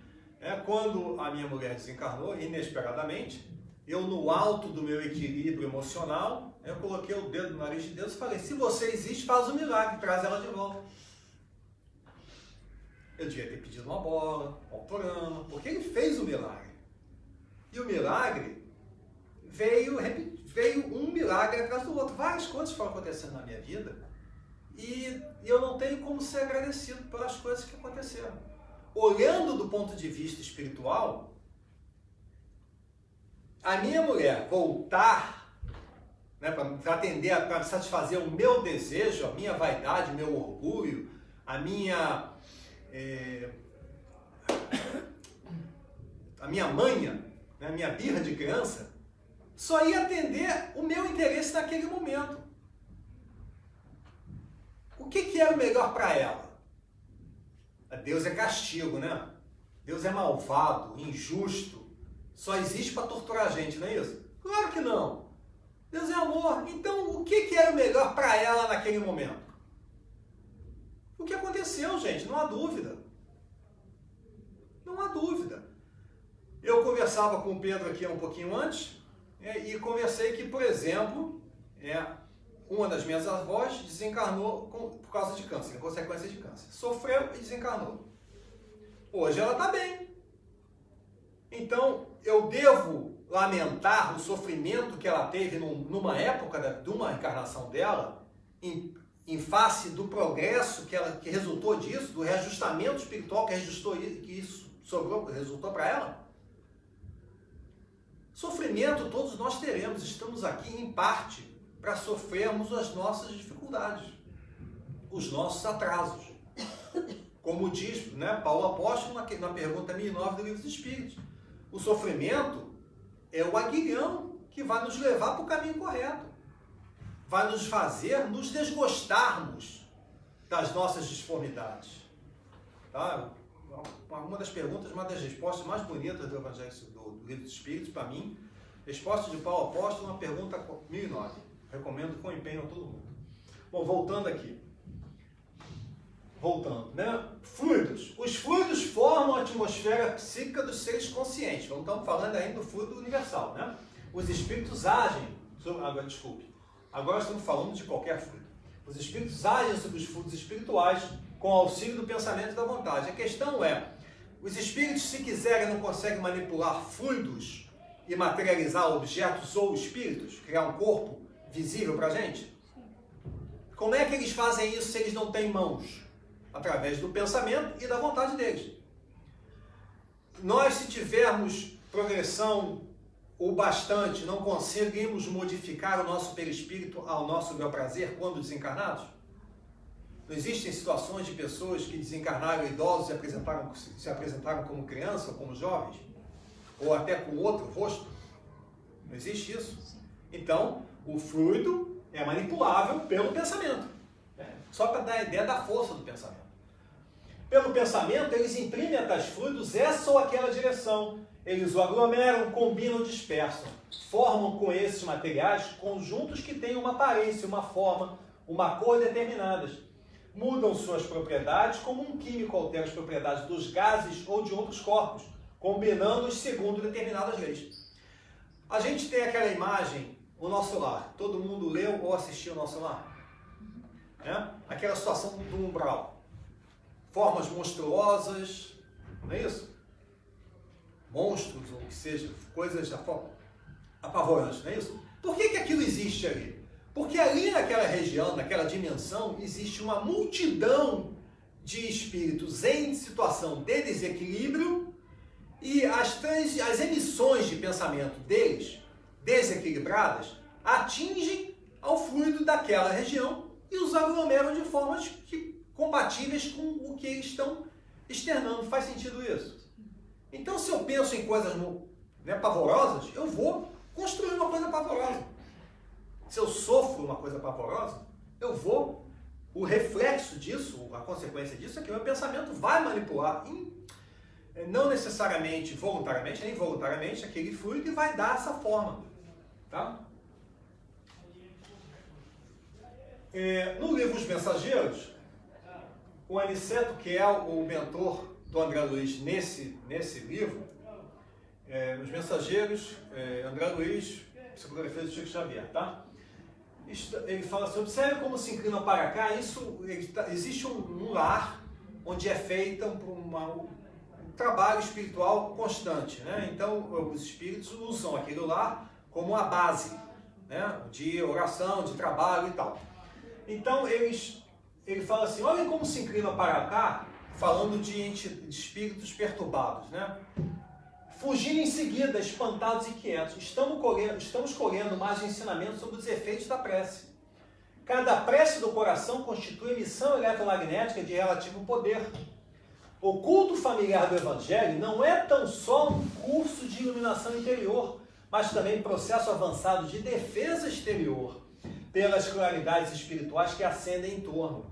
[SPEAKER 1] quando a minha mulher desencarnou, inesperadamente, eu no alto do meu equilíbrio emocional, eu coloquei o dedo no nariz de Deus e falei, se você existe, faz um milagre, traz ela de volta. Eu devia ter pedido uma bola, um autorama, porque ele fez o milagre. E o milagre veio um milagre atrás do outro. Várias coisas foram acontecendo na minha vida e eu não tenho como ser agradecido pelas coisas que aconteceram. Olhando do ponto de vista espiritual, a minha mulher voltar, né, para atender, para satisfazer o meu desejo, a minha vaidade, o meu orgulho, a minha manha, né, a minha birra de criança, só ia atender o meu interesse naquele momento. O que era o melhor para ela? Deus é castigo, né? Deus é malvado, injusto, só existe para torturar a gente, não é isso? Claro que não. Deus é amor. Então, o que era o melhor para ela naquele momento? O que aconteceu, gente? Não há dúvida. Não há dúvida. Eu conversava com o Pedro aqui um pouquinho antes, e conversei que, por exemplo, uma das minhas avós desencarnou por causa de câncer, em consequência de câncer. Sofreu e desencarnou. Hoje ela está bem. Então, eu devo lamentar o sofrimento que ela teve numa época de uma encarnação dela, em face do progresso que resultou disso, do reajustamento espiritual que resultou para ela? Sofrimento todos nós teremos, estamos aqui em parte para sofrermos as nossas dificuldades, os nossos atrasos. Como diz, né, Paulo Apóstolo na pergunta 1009 do Livro dos Espíritos, o sofrimento é o aguilhão que vai nos levar para o caminho correto, vai nos fazer nos desgostarmos das nossas disformidades. Tá? Uma das perguntas, uma das respostas mais bonitas do Evangelho do Livro dos Espíritos, para mim, resposta de Paulo Apóstolo, uma pergunta 1009. Recomendo com empenho a todo mundo. Bom, voltando aqui. voltando, né? Fluidos. Os fluidos formam a atmosfera psíquica dos seres conscientes. Então, estamos falando ainda do fluido universal, né? Os espíritos agem sobre... Agora, desculpe. Agora estamos falando de qualquer fluido. Os espíritos agem sobre os fluidos espirituais com auxílio do pensamento e da vontade. A questão é, os espíritos, se quiserem, não conseguem manipular fluidos e materializar objetos ou espíritos, criar um corpo visível para a gente? Como é que eles fazem isso se eles não têm mãos? Através do pensamento e da vontade deles. Nós, se tivermos progressão o bastante, não conseguimos modificar o nosso perispírito ao nosso bel prazer quando desencarnados? Não existem situações de pessoas que desencarnaram idosos e se apresentaram como criança, como jovens? Ou até com outro rosto? Não existe isso? Então, o fluido é manipulável pelo pensamento. Só para dar a ideia da força do pensamento. Pelo pensamento, eles imprimem a tais fluidos essa ou aquela direção. Eles o aglomeram, combinam, dispersam. Formam com esses materiais conjuntos que têm uma aparência, uma forma, uma cor determinadas. Mudam suas propriedades como um químico altera as propriedades dos gases ou de outros corpos, combinando-os segundo determinadas leis. A gente tem aquela imagem, o nosso lar. Todo mundo leu ou assistiu o nosso lar? Aquela situação do umbral. Formas monstruosas, não é isso? Monstros, ou que seja, coisas apavorantes, não é isso? Por que aquilo existe ali? Porque ali naquela região, naquela dimensão, existe uma multidão de espíritos em situação de desequilíbrio e as emissões de pensamento deles, desequilibradas, atingem ao fluido daquela região e os aglomeram de formas compatíveis com o que eles estão externando. Faz sentido isso? Então, se eu penso em coisas pavorosas, eu vou construir uma coisa pavorosa. Se eu sofro uma coisa pavorosa, o reflexo disso, a consequência disso é que o meu pensamento vai manipular, não necessariamente voluntariamente, nem involuntariamente, aquele fluido e vai dar essa forma. Tá? No livro Os Mensageiros, o Aniceto, que é o mentor do André Luiz nesse livro, Os Mensageiros, André Luiz, psicografia do Chico Xavier, tá? Ele fala assim, observe como se inclina para cá, existe um lar onde é feito um trabalho espiritual constante, né? Então, os espíritos usam aquele lar como uma base, né? De oração, de trabalho e tal. Então, ele fala assim, olhem como se inclina para cá, falando de espíritos perturbados, né? Fugindo em seguida, espantados e quietos. Estamos colhendo mais ensinamentos sobre os efeitos da prece. Cada prece do coração constitui emissão eletromagnética de relativo poder. O culto familiar do Evangelho não é tão só um curso de iluminação interior, mas também processo avançado de defesa exterior, pelas claridades espirituais que ascendem em torno.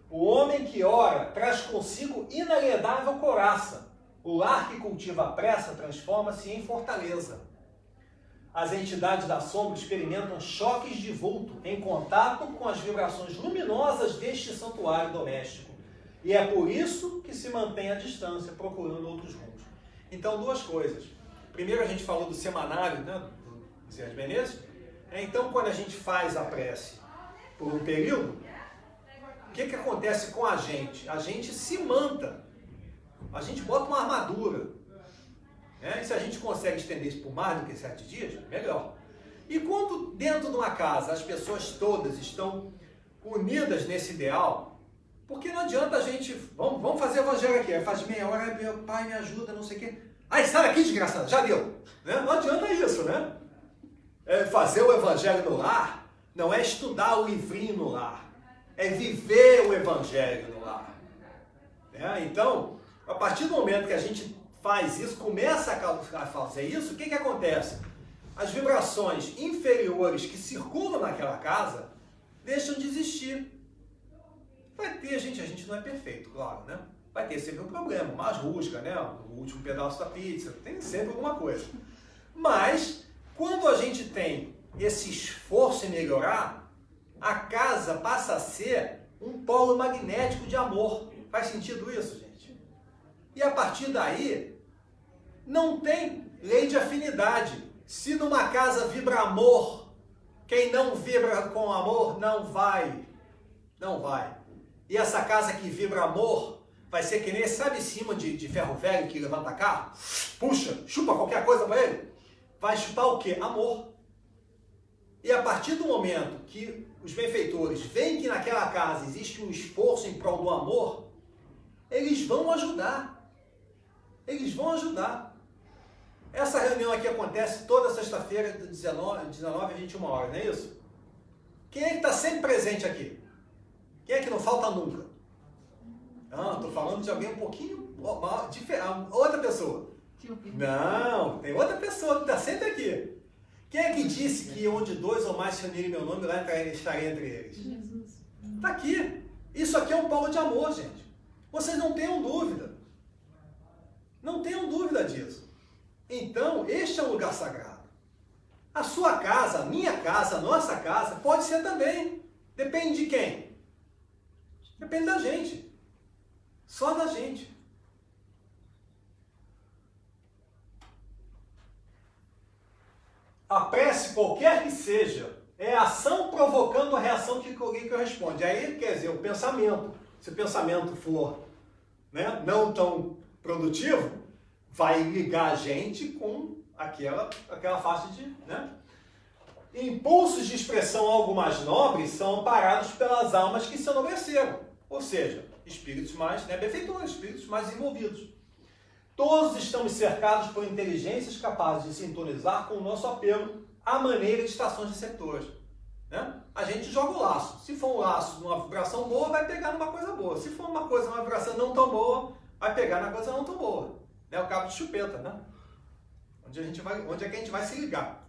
[SPEAKER 1] O homem que ora traz consigo inalienável couraça. O lar que cultiva a prece transforma-se em fortaleza. As entidades da sombra experimentam choques de vulto em contato com as vibrações luminosas deste santuário doméstico. E é por isso que se mantém à distância, procurando outros rumos. Então, duas coisas. Primeiro, a gente falou do semanário, né, do Zé de Menezes. Então, quando a gente faz a prece por um período, o que acontece com a gente? A gente se manta. A gente bota uma armadura. E se a gente consegue estender isso por mais do que 7 dias, melhor. E quando dentro de uma casa as pessoas todas estão unidas nesse ideal, porque não adianta a gente... Vamos fazer evangelho aqui. Faz meia hora, meu pai me ajuda, não sei o quê. Aí sai daqui, desgraçado, já deu. Né? Não adianta isso, né? Fazer o evangelho no lar não é estudar o livrinho no lar. É viver o evangelho no lar. Então, a partir do momento que a gente faz isso, começa a fazer isso, o que acontece? As vibrações inferiores que circulam naquela casa deixam de existir. Vai ter, a gente não é perfeito, claro, né? Vai ter sempre um problema, uma rusga, né? O último pedaço da pizza, tem sempre alguma coisa. Mas, quando a gente tem esse esforço em melhorar, a casa passa a ser um polo magnético de amor. Faz sentido isso, gente? E a partir daí, não tem lei de afinidade. Se numa casa vibra amor, quem não vibra com amor não vai. Não vai. E essa casa que vibra amor vai ser que nem, sabe, cima de ferro velho que levanta carro? Puxa, chupa qualquer coisa para ele. Vai chupar o quê? Amor. E a partir do momento que os benfeitores veem que naquela casa existe um esforço em prol do amor, eles vão ajudar. Eles vão ajudar. Essa reunião aqui acontece toda sexta-feira, de 19 a 21 horas, não é isso? Quem é que está sempre presente aqui? Quem é que não falta nunca? Não, estou falando de alguém um pouquinho diferente. Outra pessoa. Não, tem outra pessoa que está sempre aqui. Quem é que disse que onde 2 ou mais se unirem meu nome, lá estarei entre eles?
[SPEAKER 3] Jesus.
[SPEAKER 1] Está aqui. Isso aqui é um polo de amor, gente. Vocês não tenham dúvida. Não tenham dúvida disso. Então, este é um lugar sagrado. A sua casa, a minha casa, a nossa casa, pode ser também. Depende de quem? Depende da gente. Só da gente. A prece, qualquer que seja, é a ação provocando a reação que alguém corresponde. Aí, quer dizer, o pensamento. Se o pensamento for, né, não tão produtivo, vai ligar a gente com aquela faixa de... Né? Impulsos de expressão algo mais nobres são amparados pelas almas que se enobreceram. Ou seja, espíritos mais, né, benfeitores, espíritos mais envolvidos. Todos estamos cercados por inteligências capazes de sintonizar com o nosso apelo à maneira de estações receptoras. Né? A gente joga o laço. Se for um laço numa vibração boa, vai pegar numa coisa boa. Se for uma coisa numa vibração não tão boa, vai pegar na coisa não tão boa. É o cabo de chupeta, né? Onde é que a gente vai se ligar?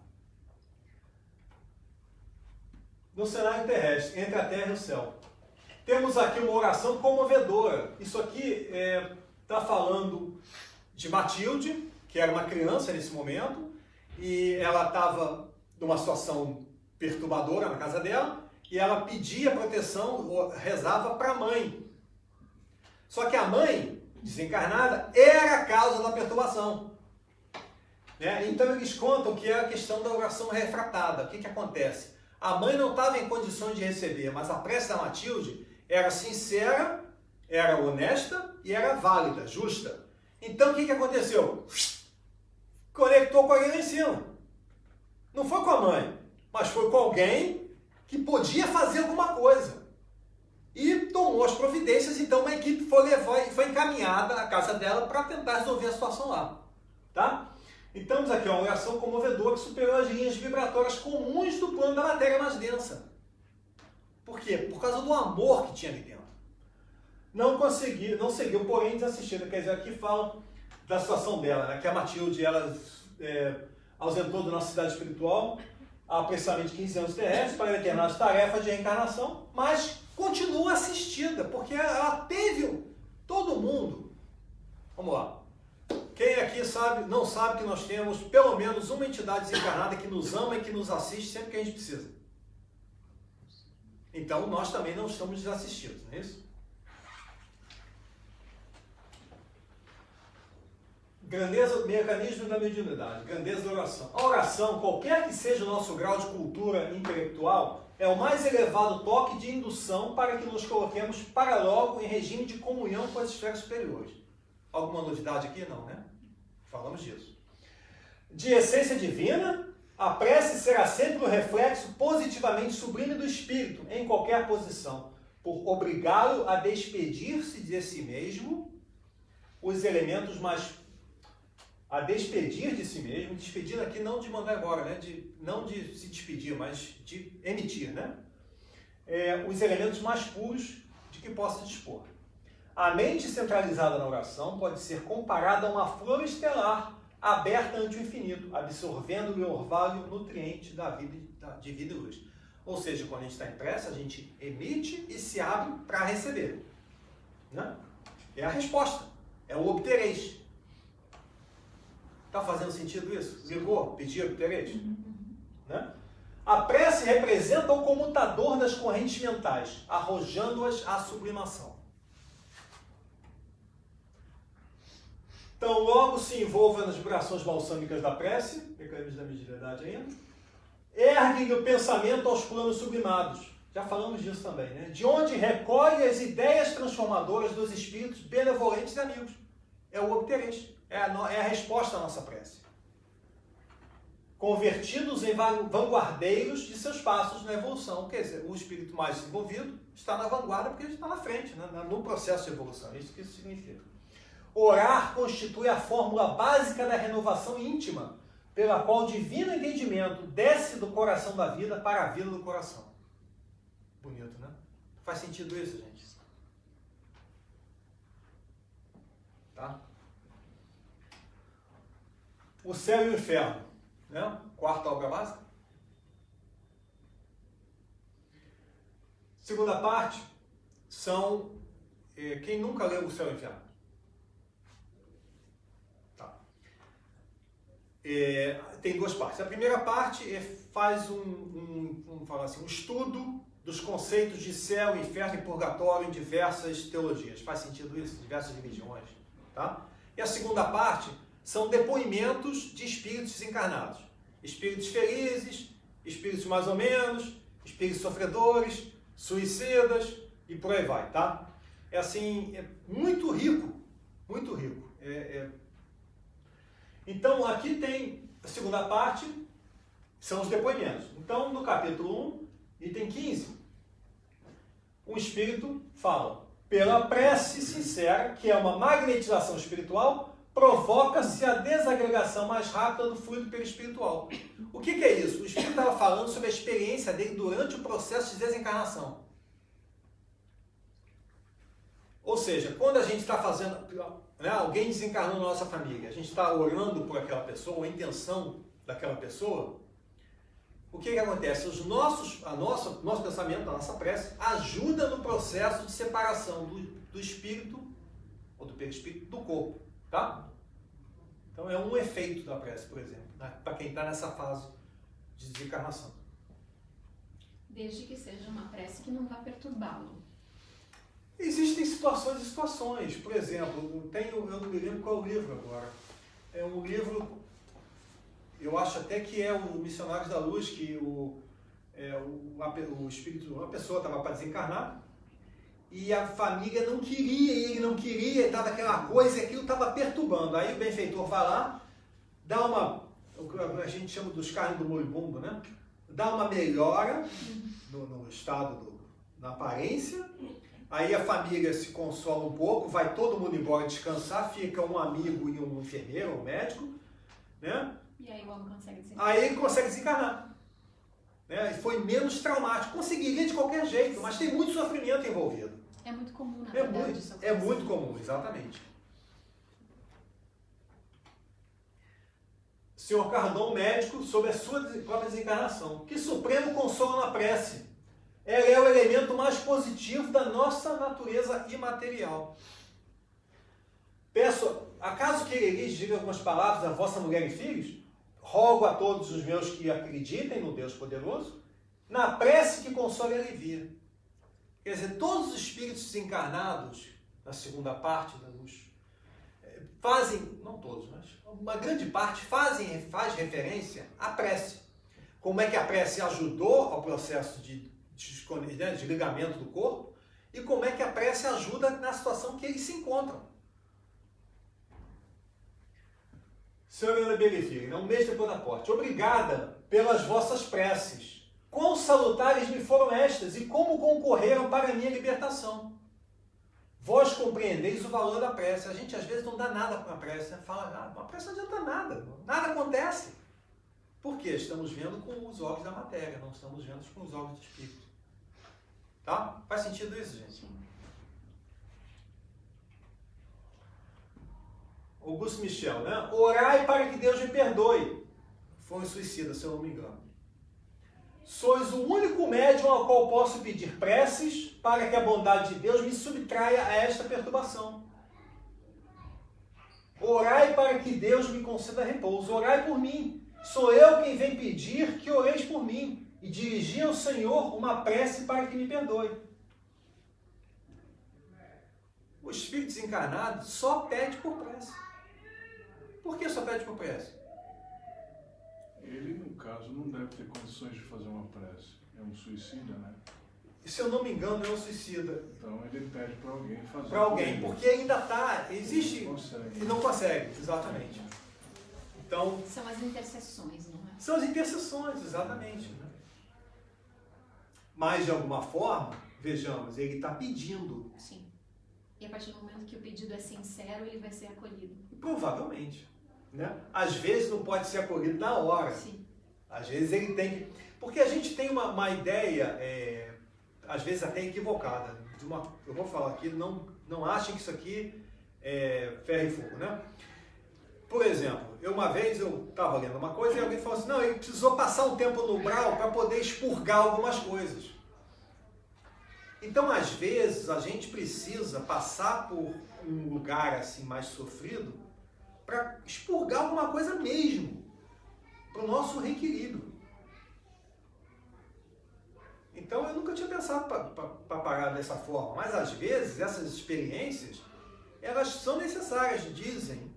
[SPEAKER 1] No cenário terrestre, entre a terra e o céu. Temos aqui uma oração comovedora. Isso aqui está falando de Matilde, que era uma criança nesse momento, e ela estava numa situação perturbadora na casa dela, e ela pedia proteção, rezava para a mãe. Só que a mãe, desencarnada, era a causa da perturbação. Né? Então eles contam que é a questão da oração refratada. O que acontece? A mãe não estava em condições de receber, mas a prece da Matilde era sincera, era honesta e era válida, justa. Então o que aconteceu? Conectou com alguém lá em cima. Não foi com a mãe, mas foi com alguém que podia fazer alguma coisa. E tomou as providências, então uma equipe foi encaminhada à casa dela para tentar resolver a situação lá. Tá? Então temos aqui uma oração comovedora que superou as linhas vibratórias comuns do plano da matéria mais densa. Por quê? Por causa do amor que tinha ali dentro. Não seguiu, porém, desassistida. Quer dizer, aqui fala da situação dela, né? Que a Matilde, ela ausentou da nossa cidade espiritual há precisamente 15 anos terrestres para determinadas tarefas de reencarnação, mas continua assistida, porque ela teve todo mundo. Vamos lá. Quem aqui não sabe que nós temos pelo menos uma entidade desencarnada que nos ama e que nos assiste sempre que a gente precisa. Então nós também não estamos desassistidos, não é isso? Grandeza, mecanismo da mediunidade, grandeza da oração. A oração, qualquer que seja o nosso grau de cultura intelectual, é o mais elevado toque de indução para que nos coloquemos para logo em regime de comunhão com as esferas superiores. Alguma novidade aqui? Não, né? Falamos disso. De essência divina, a prece será sempre o reflexo positivamente sublime do espírito, em qualquer posição, por obrigá-lo a despedir-se de si mesmo, os elementos mais... a despedir de si mesmo, despedir aqui não de mandar embora, né? Não de se despedir, mas de emitir, né? Os elementos mais puros de que possa dispor. A mente centralizada na oração pode ser comparada a uma flor estelar aberta ante o infinito, absorvendo o orvalho nutriente da vida, de vida e luz. Ou seja, quando a gente está em prece, a gente emite e se abre para receber. Né? É a resposta, é o obtereis. Está fazendo sentido isso? Ligou? Pediu, obtereis? Né? A prece representa o comutador das correntes mentais, arrojando-as à sublimação. Então, logo se envolva nas vibrações balsâmicas da prece, mecanismos da mediunidade ainda, ergue o pensamento aos planos sublimados. Já falamos disso também, né? De onde recolhe as ideias transformadoras dos espíritos benevolentes e amigos. É o obterente, é a resposta à nossa prece. Convertidos em vanguardeiros de seus passos na evolução. Quer dizer, o espírito mais desenvolvido está na vanguarda porque ele está na frente, né? No processo de evolução. É isso que isso significa. Orar constitui a fórmula básica da renovação íntima, pela qual o divino entendimento desce do coração da vida para a vida do coração. Bonito, né? Faz sentido isso, gente? Tá? O céu e o inferno, né? Quarta obra básica. Segunda parte são quem nunca leu o céu e o inferno. Tá. Tem duas partes. A primeira parte faz vamos falar assim, um estudo dos conceitos de céu, inferno e purgatório em diversas teologias. Faz sentido isso? Diversas religiões. Tá? E a segunda parte são depoimentos de espíritos desencarnados. Espíritos felizes, espíritos mais ou menos, espíritos sofredores, suicidas e por aí vai. Tá? É assim, é muito rico. Muito rico. Então, aqui tem a segunda parte, são os depoimentos. Então, no capítulo 1, item 15, um espírito fala: pela prece sincera, que é uma magnetização espiritual, provoca-se a desagregação mais rápida do fluido perispiritual. O que é isso? O espírito estava falando sobre a experiência dele durante o processo de desencarnação. Ou seja, quando a gente está fazendo, né, alguém desencarnou na nossa família, a gente está orando por aquela pessoa, a intenção daquela pessoa, o que acontece? Nosso pensamento, a nossa prece, ajuda no processo de separação do espírito, ou do perispírito, do corpo. Tá? Então é um efeito da prece, por exemplo, né, para quem está nessa fase de desencarnação.
[SPEAKER 3] Desde que seja uma prece que não vá perturbá-lo.
[SPEAKER 1] Existem situações e situações. Por exemplo, eu não me lembro qual é o livro agora. É um livro, eu acho até que é o Missionários da Luz, que o espírito, uma pessoa estava para desencarnar e a família não queria, e ele não queria, estava aquela coisa e aquilo estava perturbando. Aí o benfeitor vai lá, dá o que a gente chama dos carnes do moribundo, né? Dá uma melhora no estado, na aparência. Aí a família se consola um pouco, vai todo mundo embora descansar, fica um amigo e um enfermeiro, um médico, né?
[SPEAKER 3] E aí o homem consegue desencarnar.
[SPEAKER 1] Aí ele consegue desencarnar. Né? E foi menos traumático. Conseguiria de qualquer jeito, mas tem muito sofrimento envolvido.
[SPEAKER 3] É muito comum, na verdade.
[SPEAKER 1] É muito comum, exatamente. Senhor Cardon, médico, sobre a sua própria desencarnação. Que supremo consolo na prece. Ela é o elemento mais positivo da nossa natureza imaterial. Peço, acaso quereis diga algumas palavras a vossa mulher e filhos? Rogo a todos os meus que acreditem no Deus poderoso, na prece que consola e alivia. Quer dizer, todos os espíritos desencarnados, na segunda parte da luz, fazem, não todos, mas uma grande parte faz referência à prece. Como é que a prece ajudou ao processo de desligamento do corpo e como é que a prece ajuda na situação que eles se encontram. Senhora Ana Benefire, um mês depois da morte, obrigada pelas vossas preces. Quão salutares me foram estas e como concorreram para a minha libertação. Vós compreendeis o valor da prece. A gente às vezes não dá nada para a prece, né? Fala, a prece não adianta nada, nada acontece. Por quê? Estamos vendo com os olhos da matéria, não estamos vendo com os olhos do espírito. Tá? Faz sentido isso, gente? Augusto Michel, né? Orai para que Deus me perdoe. Foi um suicida, se eu não me engano. Sois o único médium ao qual posso pedir preces para que a bondade de Deus me subtraia a esta perturbação. Orai para que Deus me conceda repouso. Orai por mim. Sou eu quem vem pedir que oreis por mim. e dirigi ao Senhor uma prece para que me perdoe. O espírito desencarnado só pede por prece. Por que só pede por prece?
[SPEAKER 4] Ele, no caso, não deve ter condições de fazer uma prece. É um suicida, né?
[SPEAKER 1] E, se eu não me engano, é um suicida.
[SPEAKER 4] Então ele pede para alguém fazer.
[SPEAKER 1] Para alguém, porque ainda está, existe...
[SPEAKER 4] Consegue.
[SPEAKER 1] E não consegue, exatamente. Então,
[SPEAKER 3] São as intercessões, não é?
[SPEAKER 1] são as intercessões, exatamente. Né? Mas, de alguma forma, vejamos, ele está pedindo.
[SPEAKER 3] Sim. E a partir do momento que o pedido é sincero, ele vai ser acolhido.
[SPEAKER 1] Provavelmente. Né? Às vezes não pode ser acolhido na hora.
[SPEAKER 3] Sim.
[SPEAKER 1] Às vezes ele tem que... Porque a gente tem uma ideia, às vezes até equivocada. Eu vou falar aqui, não achem que isso aqui é ferro e fogo, né? Por exemplo, uma vez eu estava lendo uma coisa e alguém falou assim, não, ele precisou passar um tempo no umbral para poder expurgar algumas coisas. Então, às vezes, a gente precisa passar por um lugar assim mais sofrido para expurgar alguma coisa mesmo, para o nosso reequilíbrio. Então, eu nunca tinha pensado para parar dessa forma, mas às vezes essas experiências, elas são necessárias, dizem,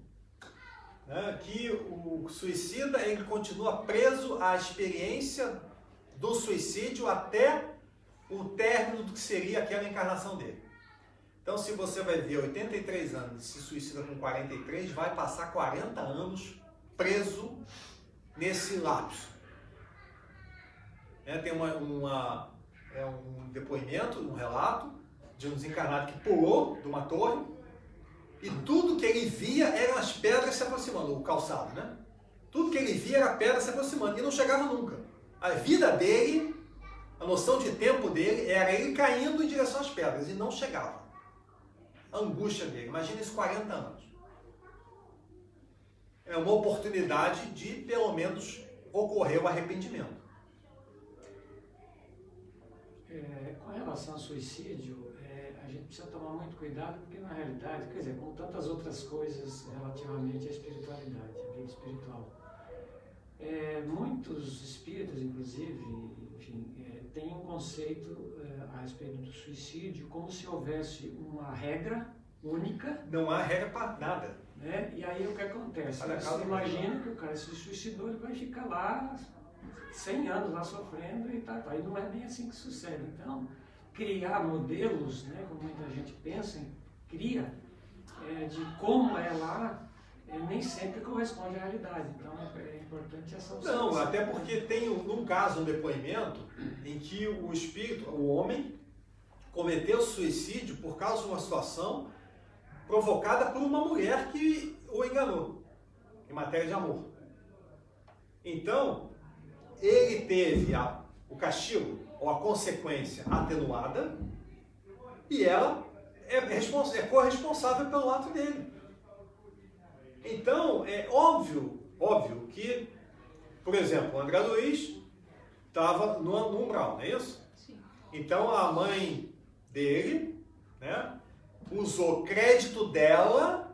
[SPEAKER 1] né, que o suicida ele continua preso à experiência do suicídio até o término do que seria aquela encarnação dele. Então, se você vai ver 83 anos e se suicida com 43, vai passar 40 anos preso nesse lapso. Tem um depoimento, um relato de um desencarnado que pulou de uma torre e tudo que ele via eram as pedras se aproximando, o calçado, né? Tudo que ele via era pedra se aproximando e não chegava nunca. A vida dele, a noção de tempo dele era ele caindo em direção às pedras e não chegava. A angústia dele, imagina isso 40 anos. É uma oportunidade de, pelo menos, ocorrer o arrependimento.
[SPEAKER 5] Com relação ao suicídio, a gente precisa tomar muito cuidado, porque na realidade, quer dizer, como tantas outras coisas relativamente à espiritualidade, à vida espiritual, muitos espíritas, inclusive, enfim, têm um conceito a respeito do suicídio como se houvesse uma regra única.
[SPEAKER 1] Não há regra para nada.
[SPEAKER 5] Né? E aí o que acontece? Você imagina que o cara se suicidou, ele vai ficar lá 100 anos lá sofrendo e tá. E não é bem assim que sucede. Então, criar modelos, né, como muita gente pensa, cria de como é lá, nem sempre corresponde à realidade. Então, é importante essa observação.
[SPEAKER 1] Não, até porque tem, num caso, um depoimento em que o espírito, o homem, cometeu suicídio por causa de uma situação provocada por uma mulher que o enganou, em matéria de amor. Então, ele teve o castigo, ou a consequência atenuada, e ela é corresponsável pelo ato dele. Então, é óbvio que, por exemplo, o André Luiz estava no umbral, não é isso?
[SPEAKER 3] Sim.
[SPEAKER 1] Então, a mãe dele, né, usou crédito dela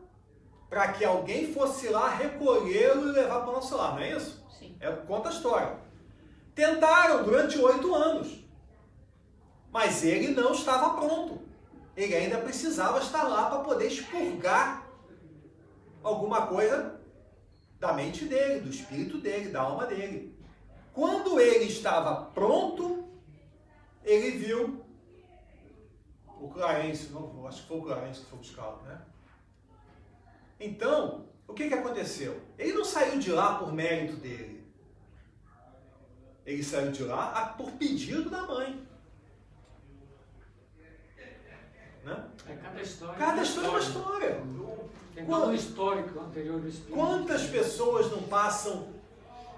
[SPEAKER 1] para que alguém fosse lá recolhê-lo e levar para o nosso lar, não é isso?
[SPEAKER 3] Sim.
[SPEAKER 1] Conta a história. Tentaram durante 8 anos, mas ele não estava pronto. Ele ainda precisava estar lá para poder expurgar alguma coisa da mente dele, do espírito dele, da alma dele. Quando ele estava pronto, ele viu o Clarence, acho que foi o Clarence que foi buscá-lo, né? Então, o que aconteceu? Ele não saiu de lá por mérito dele. Ele saiu de lá por pedido da mãe. Né?
[SPEAKER 5] Cada história
[SPEAKER 1] é uma história.
[SPEAKER 5] Tem todo um histórico anterior do espírito.
[SPEAKER 1] Quantas pessoas não passam,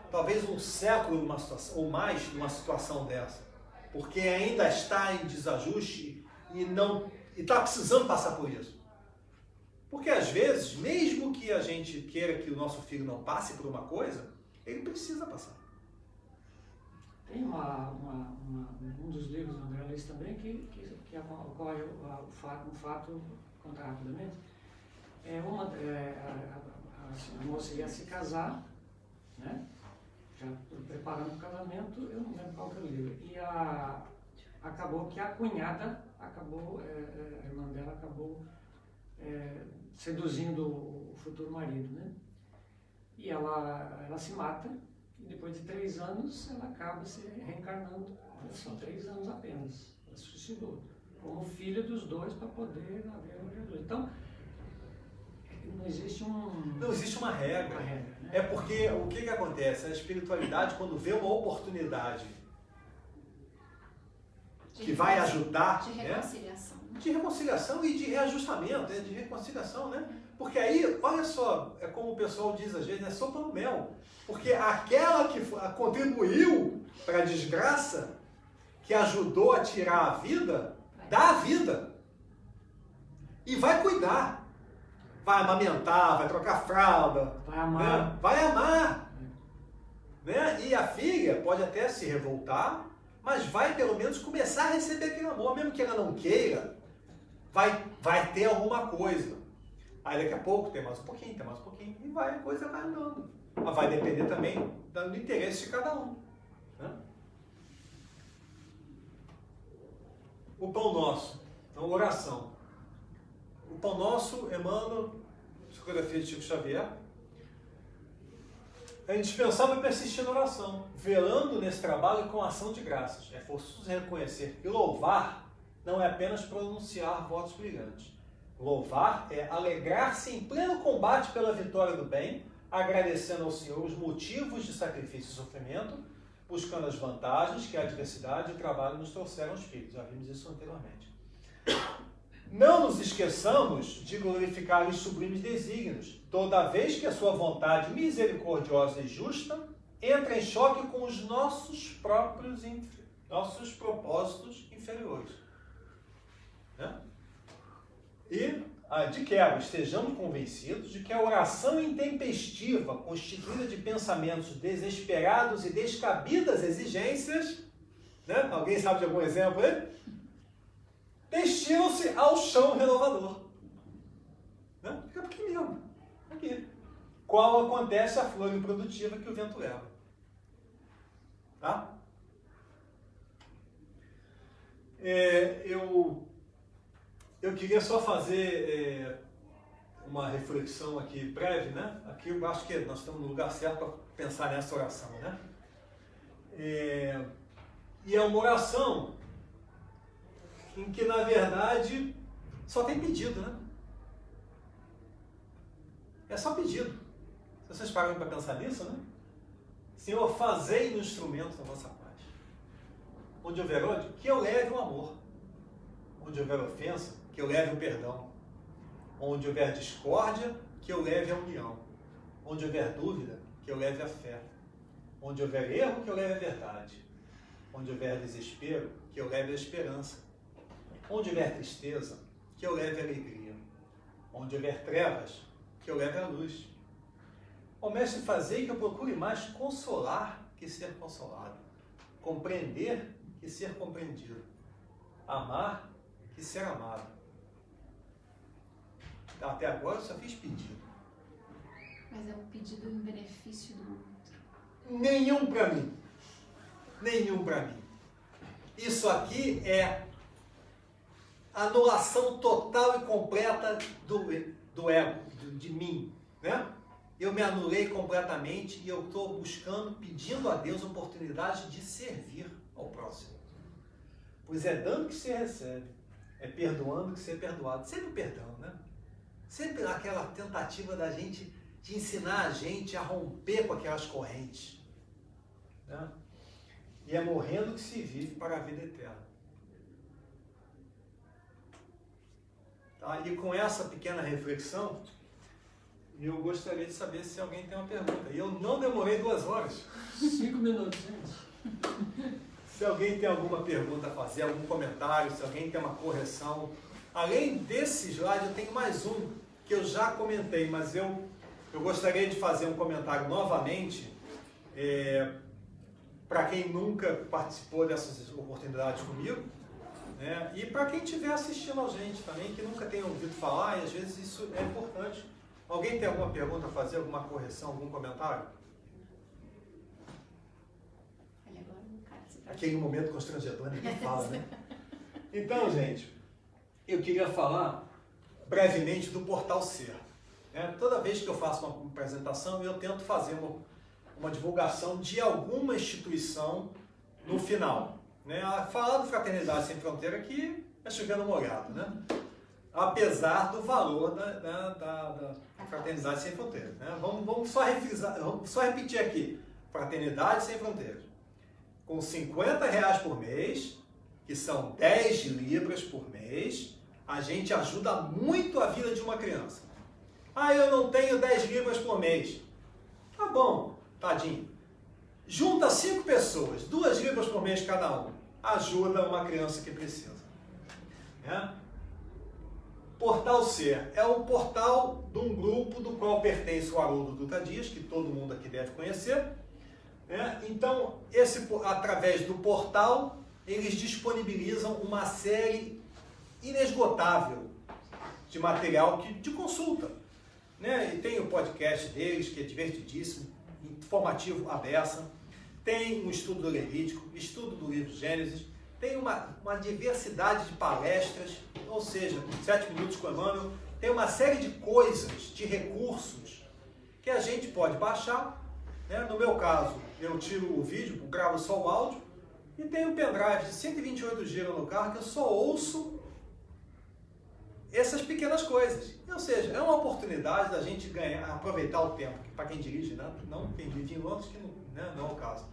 [SPEAKER 1] talvez um século numa situação, ou mais numa situação dessa, porque ainda está em desajuste e está precisando passar por isso? Porque às vezes, mesmo que a gente queira que o nosso filho não passe por uma coisa, ele precisa passar.
[SPEAKER 5] Tem um dos livros do André Luiz também que ocorre um fato, contar rapidamente. A moça ia se casar, né? já preparando o casamento, eu não lembro qual que eu li. E acabou que a cunhada acabou, a irmã dela acabou seduzindo o futuro marido, né? E ela se mata, e depois de 3 anos ela acaba se reencarnando, são 3 anos apenas, ela se suicidou, como filha dos dois para poder haver um Jesus. Então, não existe
[SPEAKER 1] Não existe uma regra.
[SPEAKER 5] né?
[SPEAKER 1] É porque o que acontece? A espiritualidade, quando vê uma oportunidade que vai ajudar,
[SPEAKER 3] de
[SPEAKER 1] né?
[SPEAKER 3] reconciliação.
[SPEAKER 1] De reconciliação e de reajustamento, de reconciliação, né? Porque aí, olha só, é como o pessoal diz às vezes, é sopa no mel. Porque aquela que contribuiu para a desgraça, que ajudou a tirar a vida, dá a vida. E vai cuidar. Vai amamentar, vai trocar fralda.
[SPEAKER 5] Vai amar.
[SPEAKER 1] Né? Vai amar. Né? E a filha pode até se revoltar, mas vai pelo menos começar a receber aquele amor, mesmo que ela não queira, vai ter alguma coisa. Aí daqui a pouco tem mais um pouquinho, e a coisa vai andando. Mas vai depender também do interesse de cada um. Né? O pão nosso, então oração. O pão nosso, Emmanuel, psicografia de Chico Xavier, é indispensável persistir na oração, velando nesse trabalho com ação de graças. É forçoso reconhecer que louvar não é apenas pronunciar votos brilhantes. Louvar é alegrar-se em pleno combate pela vitória do bem, agradecendo ao Senhor os motivos de sacrifício e sofrimento, buscando as vantagens que a adversidade e o trabalho nos trouxeram aos filhos. Já vimos isso anteriormente. Não nos esqueçamos de glorificar os sublimes desígnios, toda vez que a sua vontade misericordiosa e justa entra em choque com os nossos propósitos inferiores. Né? E, de quebra, estejamos convencidos de que a oração intempestiva, constituída de pensamentos desesperados e descabidas exigências, né? Alguém sabe de algum exemplo aí? Destinam-se ao chão renovador. Né? Fica pequenininho. Aqui. Qual acontece a flor improdutiva que o vento leva. Tá? Eu queria só fazer uma reflexão aqui breve, né? Aqui eu acho que nós estamos no lugar certo para pensar nessa oração, né? E é uma oração em que, na verdade, só tem pedido, né? É só pedido. Se vocês param para pensar nisso, né? Senhor, fazei no instrumento da vossa paz. Onde houver ódio, que eu leve o amor. Onde houver ofensa, que eu leve o perdão. Onde houver discórdia, que eu leve a união. Onde houver dúvida, que eu leve a fé. Onde houver erro, que eu leve a verdade. Onde houver desespero, que eu leve a esperança. Onde houver tristeza, que eu leve a alegria. Onde houver trevas, que eu leve a luz. Ó Mestre, fazei que eu procure mais consolar que ser consolado. Compreender que ser compreendido. Amar que ser amado. Até agora eu só fiz pedido.
[SPEAKER 3] Mas é um pedido em benefício do outro.
[SPEAKER 1] Nenhum para mim. Nenhum para mim. Isso aqui é anulação total e completa do ego, de mim, né? Eu me anulei completamente e eu estou buscando, pedindo a Deus a oportunidade de servir ao próximo. Pois é dando que se recebe, é perdoando que se é perdoado. Sempre perdão, né? Sempre aquela tentativa da gente, de ensinar a gente a romper com aquelas correntes. Né? E é morrendo que se vive para a vida eterna. Tá? E com essa pequena reflexão, eu gostaria de saber se alguém tem uma pergunta. E eu não demorei 2 horas.
[SPEAKER 5] 5 minutos, gente.
[SPEAKER 1] Se alguém tem alguma pergunta a fazer, algum comentário, se alguém tem uma correção. Além desse slide, eu tenho mais um que eu já comentei, mas eu gostaria de fazer um comentário novamente para quem nunca participou dessas oportunidades comigo, né? E para quem estiver assistindo a gente também, que nunca tenha ouvido falar, e às vezes isso é importante. Alguém tem alguma pergunta a fazer, alguma correção, algum comentário? Aquele momento constrangedor, ninguém fala, né? Então, gente, eu queria falar brevemente do Portal Ser. Toda vez que eu faço uma apresentação, eu tento fazer uma divulgação de alguma instituição no final. Falar do Fraternidade Sem Fronteira aqui é chovendo molhado, né? Apesar do valor da Fraternidade Sem Fronteiras. Vamos só refrisar, vamos só repetir aqui. Fraternidade Sem Fronteiras. Com R$50 por mês, que são 10 libras por mês, a gente ajuda muito a vida de uma criança. Eu não tenho 10 libras por mês. Tá bom, tadinho. Junta 5 pessoas, 2 libras por mês cada um. Ajuda uma criança que precisa. Portal Ser é um portal de um grupo do qual pertence o Haroldo Dutra Dias, que todo mundo aqui deve conhecer. Então, através do portal, eles disponibilizam uma série inesgotável de material de consulta. E tem o podcast deles, que é divertidíssimo, informativo à beça. Tem um estudo do Levítico, estudo do livro Gênesis. Tem uma diversidade de palestras, ou seja, 7 minutos com Emmanuel. Tem uma série de coisas, de recursos, que a gente pode baixar. No meu caso, eu tiro o vídeo, gravo só o áudio, e tenho um pendrive de 128 GB no carro que eu só ouço essas pequenas coisas. Ou seja, é uma oportunidade da gente aproveitar o tempo, para quem dirige, não quem vive em Londres, que não é o caso.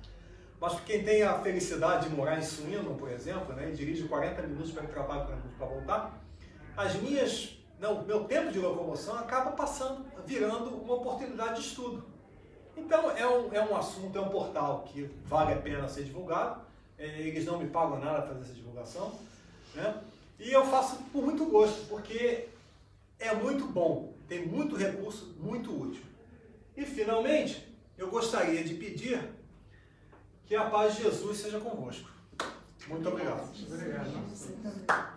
[SPEAKER 1] Mas para quem tem a felicidade de morar em Swindon, por exemplo, e dirige 40 minutos para ir para o trabalho, 40 minutos para voltar, meu tempo de locomoção acaba virando uma oportunidade de estudo. Então, é um assunto, é um portal que vale a pena ser divulgado. Eles não me pagam nada para fazer essa divulgação. E eu faço por muito gosto, porque é muito bom, tem muito recurso, muito útil. E, finalmente, eu gostaria de pedir que a paz de Jesus seja convosco. Muito obrigado.
[SPEAKER 5] Obrigado.
[SPEAKER 2] Você também.